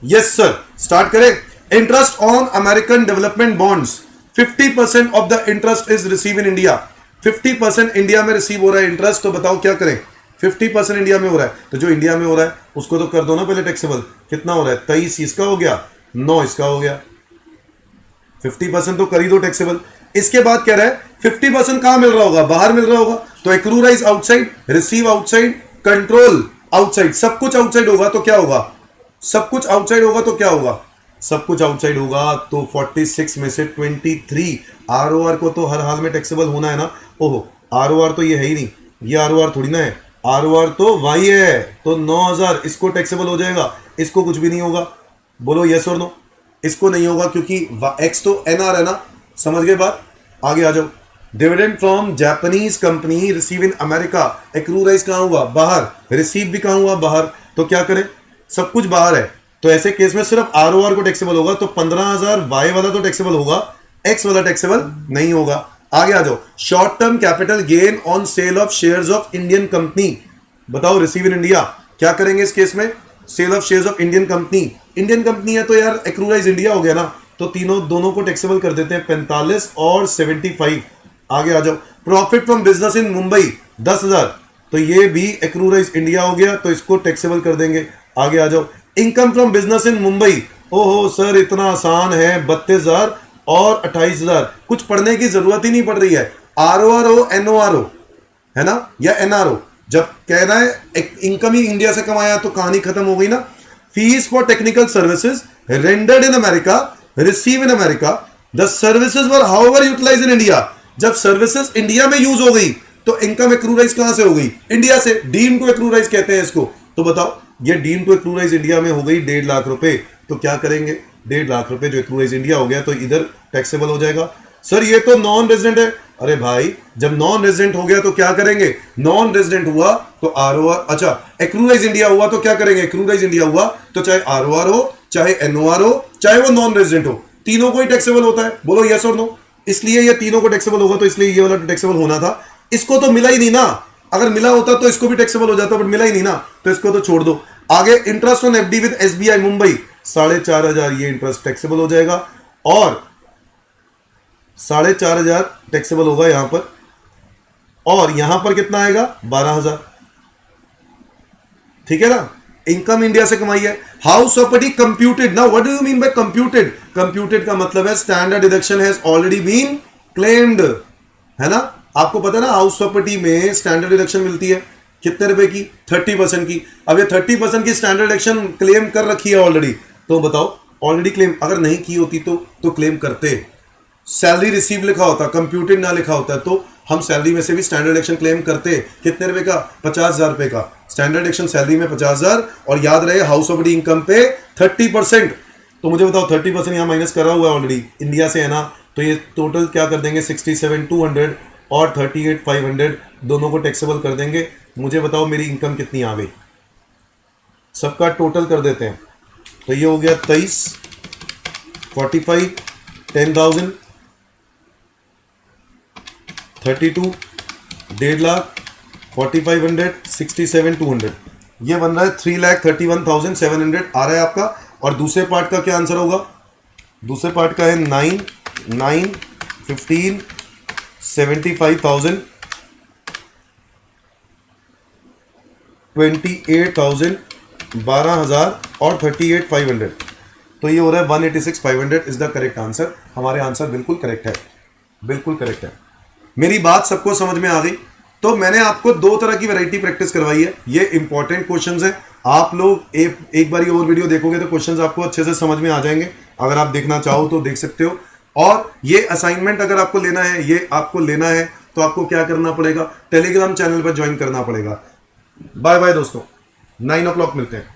A: यस सर, स्टार्ट करें. Interest on American development bonds, 50% of the interest is receive in India. 50% India में रिसीव हो रहा है इंटरेस्ट. तो बताओ क्या करें? 50% इंडिया में हो रहा है तो जो इंडिया में हो रहा है उसको तो कर दो ना पहले टैक्सेबल. कितना हो रहा है? 23 इसका हो गया, 9 इसका हो गया. 50% तो कर ही दो टैक्सेबल. इसके बाद कह रहा है 50% कहां मिल रहा होगा? बाहर मिल रहा होगा. तो accrue rise outside, receive outside, control outside, सब कुछ आउटसाइड होगा तो क्या होगा? सब कुछ आउटसाइड होगा तो क्या होगा? सब कुछ आउटसाइड होगा तो 46 में से 23. ROR को तो हर हाल में टैक्सेबल होना है ना. ओहो, ROR तो ये है ही नहीं, ये ROR थोड़ी ना है. ROR तो Y है, तो 9000 इसको टैक्सेबल हो जाएगा, इसको कुछ भी नहीं होगा. बोलो यस और नो. इसको नहीं होगा क्योंकि X तो NR है ना. समझ गए बात? आगे आ जाओ. Dividend from Japanese company receive in America. Accrue rise कहां हुआ? बाहर. रिसीव भी कहां हुआ? बाहर. तो क्या करें? सब कुछ बाहर है तो ऐसे केस में सिर्फ ROR को टैक्सेबल होगा. तो 15000 Y वाला तो टैक्सेबल होगा, X वाला टैक्सेबल नहीं होगा. आगे आ जाओ. Short term capital gain on sale of shares of Indian company. बताओ रिसीव इन इंडिया. क्या करेंगे इस केस में? Sale of shares of Indian company. Indian company है तो यार एक्रू राइज इंडिया हो गया ना. तो दोनों को टैक्सेबल कर देते हैं, 45 और 75. आगे आ जाओ. प्रॉफिट फ्रॉम बिजनेस इन मुंबई 10,000. तो ये भी एक्रू राइज इंडिया हो गया तो इसको टैक्सेबल कर देंगे. आगे आ जाओ. इनकम फ्रॉम बिजनेस इन मुंबई. ओहो सर इतना आसान है, 32,000 और 28,000. कुछ पढ़ने की जरूरत ही नहीं पड़ रही है. ROR हो NOR हो, है ना, या NR हो. जब कह रहा है इनकम ही इंडिया से कमाया तो कहानी खत्म हो गई ना. Fees for technical services rendered in America, receive in America. The services were however utilise in India. जब सर्विसेज इंडिया में यूज हो गई तो इनकम एक्रूराइज कहां से हो गई? इंडिया से. डीम टू एक्रूराइज कहते हैं इसको. तो बताओ ये डीम टू एक्रूराइज इंडिया में हो गई 1.5 लाख रुपए. तो क्या करेंगे? 1.5 लाख रुपए जो एक्रूराइज इंडिया हो गया तो इधर टैक्सेबल हो जाएगा. सर ये तो नॉन रेजिडेंट है. अरे भाई जब नॉन रेजिडेंट हो गया तो क्या करेंगे? नॉन रेजिडेंट हुआ तो ROR, अच्छा एक्रूराइज इंडिया हुआ तो क्या करेंगे? एक्रूराइज इंडिया हुआ तो चाहे ROR हो, चाहे NOR हो, चाहे वो नॉन रेजिडेंट हो, तीनों को ही टैक्सेबल होता है. बोलो यस और नो. इसलिए ये तीनों को टैक्सेबल होगा, तो इसलिए ये वाला टैक्सेबल होना था। इसको तो मिला ही नहीं ना, अगर मिला होता तो इसको भी टैक्सेबल हो जाता, बट मिला ही नहीं ना, तो इसको तो छोड़ दो। आगे interest on FD with SBI Mumbai 4,500, ये इंटरेस्ट टैक्सेबल हो जाएगा, और 4,500 टैक्सेबल होगा यहां पर, और यहां पर कितना आएगा 12,000, ठीक है ना। इनकम इंडिया से कमाई है। House property computed, now what do you mean by computed? Computed का मतलब है standard deduction has already been claimed, है ना। आपको पता है ना हाउस प्रॉपर्टी में स्टैंडर्ड डिडक्शन मिलती है कितने रुपए की? 30% की। अब ये 30% की स्टैंडर्ड डिडक्शन क्लेम कर रखी है ऑलरेडी, तो बताओ ऑलरेडी क्लेम अगर नहीं की होती तो क्लेम करते। सैलरी रिसीव लिखा होता, कंप्यूटेड ना लिखा होता, तो हम सैलरी में से भी स्टैंडर्ड डिडक्शन क्लेम करते। कितने रुपए का? 50,000 रुपए का स्टैंडर्ड डिडक्शन सैलरी में 50,000, और याद रहे हाउस प्रॉपर्टी इनकम पे 30%। तो मुझे बताओ 30% यहां माइनस करा हुआ है ऑलरेडी, इंडिया से है ना, तो ये टोटल क्या कर देंगे 67,200 और 38,500 दोनों को टैक्सेबल कर देंगे। मुझे बताओ मेरी इनकम कितनी आ गई, सबका टोटल कर देते हैं। तो ये हो गया 23, 45, 10,000, 32, 1.5 लाख, 4,500, 67,200, ये बन रहा है 3,31,700 आ रहा है आपका। और दूसरे पार्ट का क्या आंसर होगा? दूसरे पार्ट का है 9, 9, 15, 75,000, 28,000, 12,000 और 38,500, तो ये हो रहा है 186,500 इज द करेक्ट आंसर। हमारे आंसर बिल्कुल करेक्ट है, बिल्कुल करेक्ट है। मेरी बात सबको समझ में आ गई? तो मैंने आपको दो तरह की वैरायटी प्रैक्टिस करवाई है, ये इंपॉर्टेंट क्वेश्चंस हैं। आप लोग एक बार ये और वीडियो देखोगे तो क्वेश्चंस आपको अच्छे से समझ में आ जाएंगे। अगर आप देखना चाहो तो देख सकते हो। और ये असाइनमेंट अगर आपको लेना है, ये आपको लेना है, तो आपको क्या करना पड़ेगा? टेलीग्राम चैनल पर ज्वाइन करना पड़ेगा। बाय बाय दोस्तों, 9 o'clock मिलते हैं।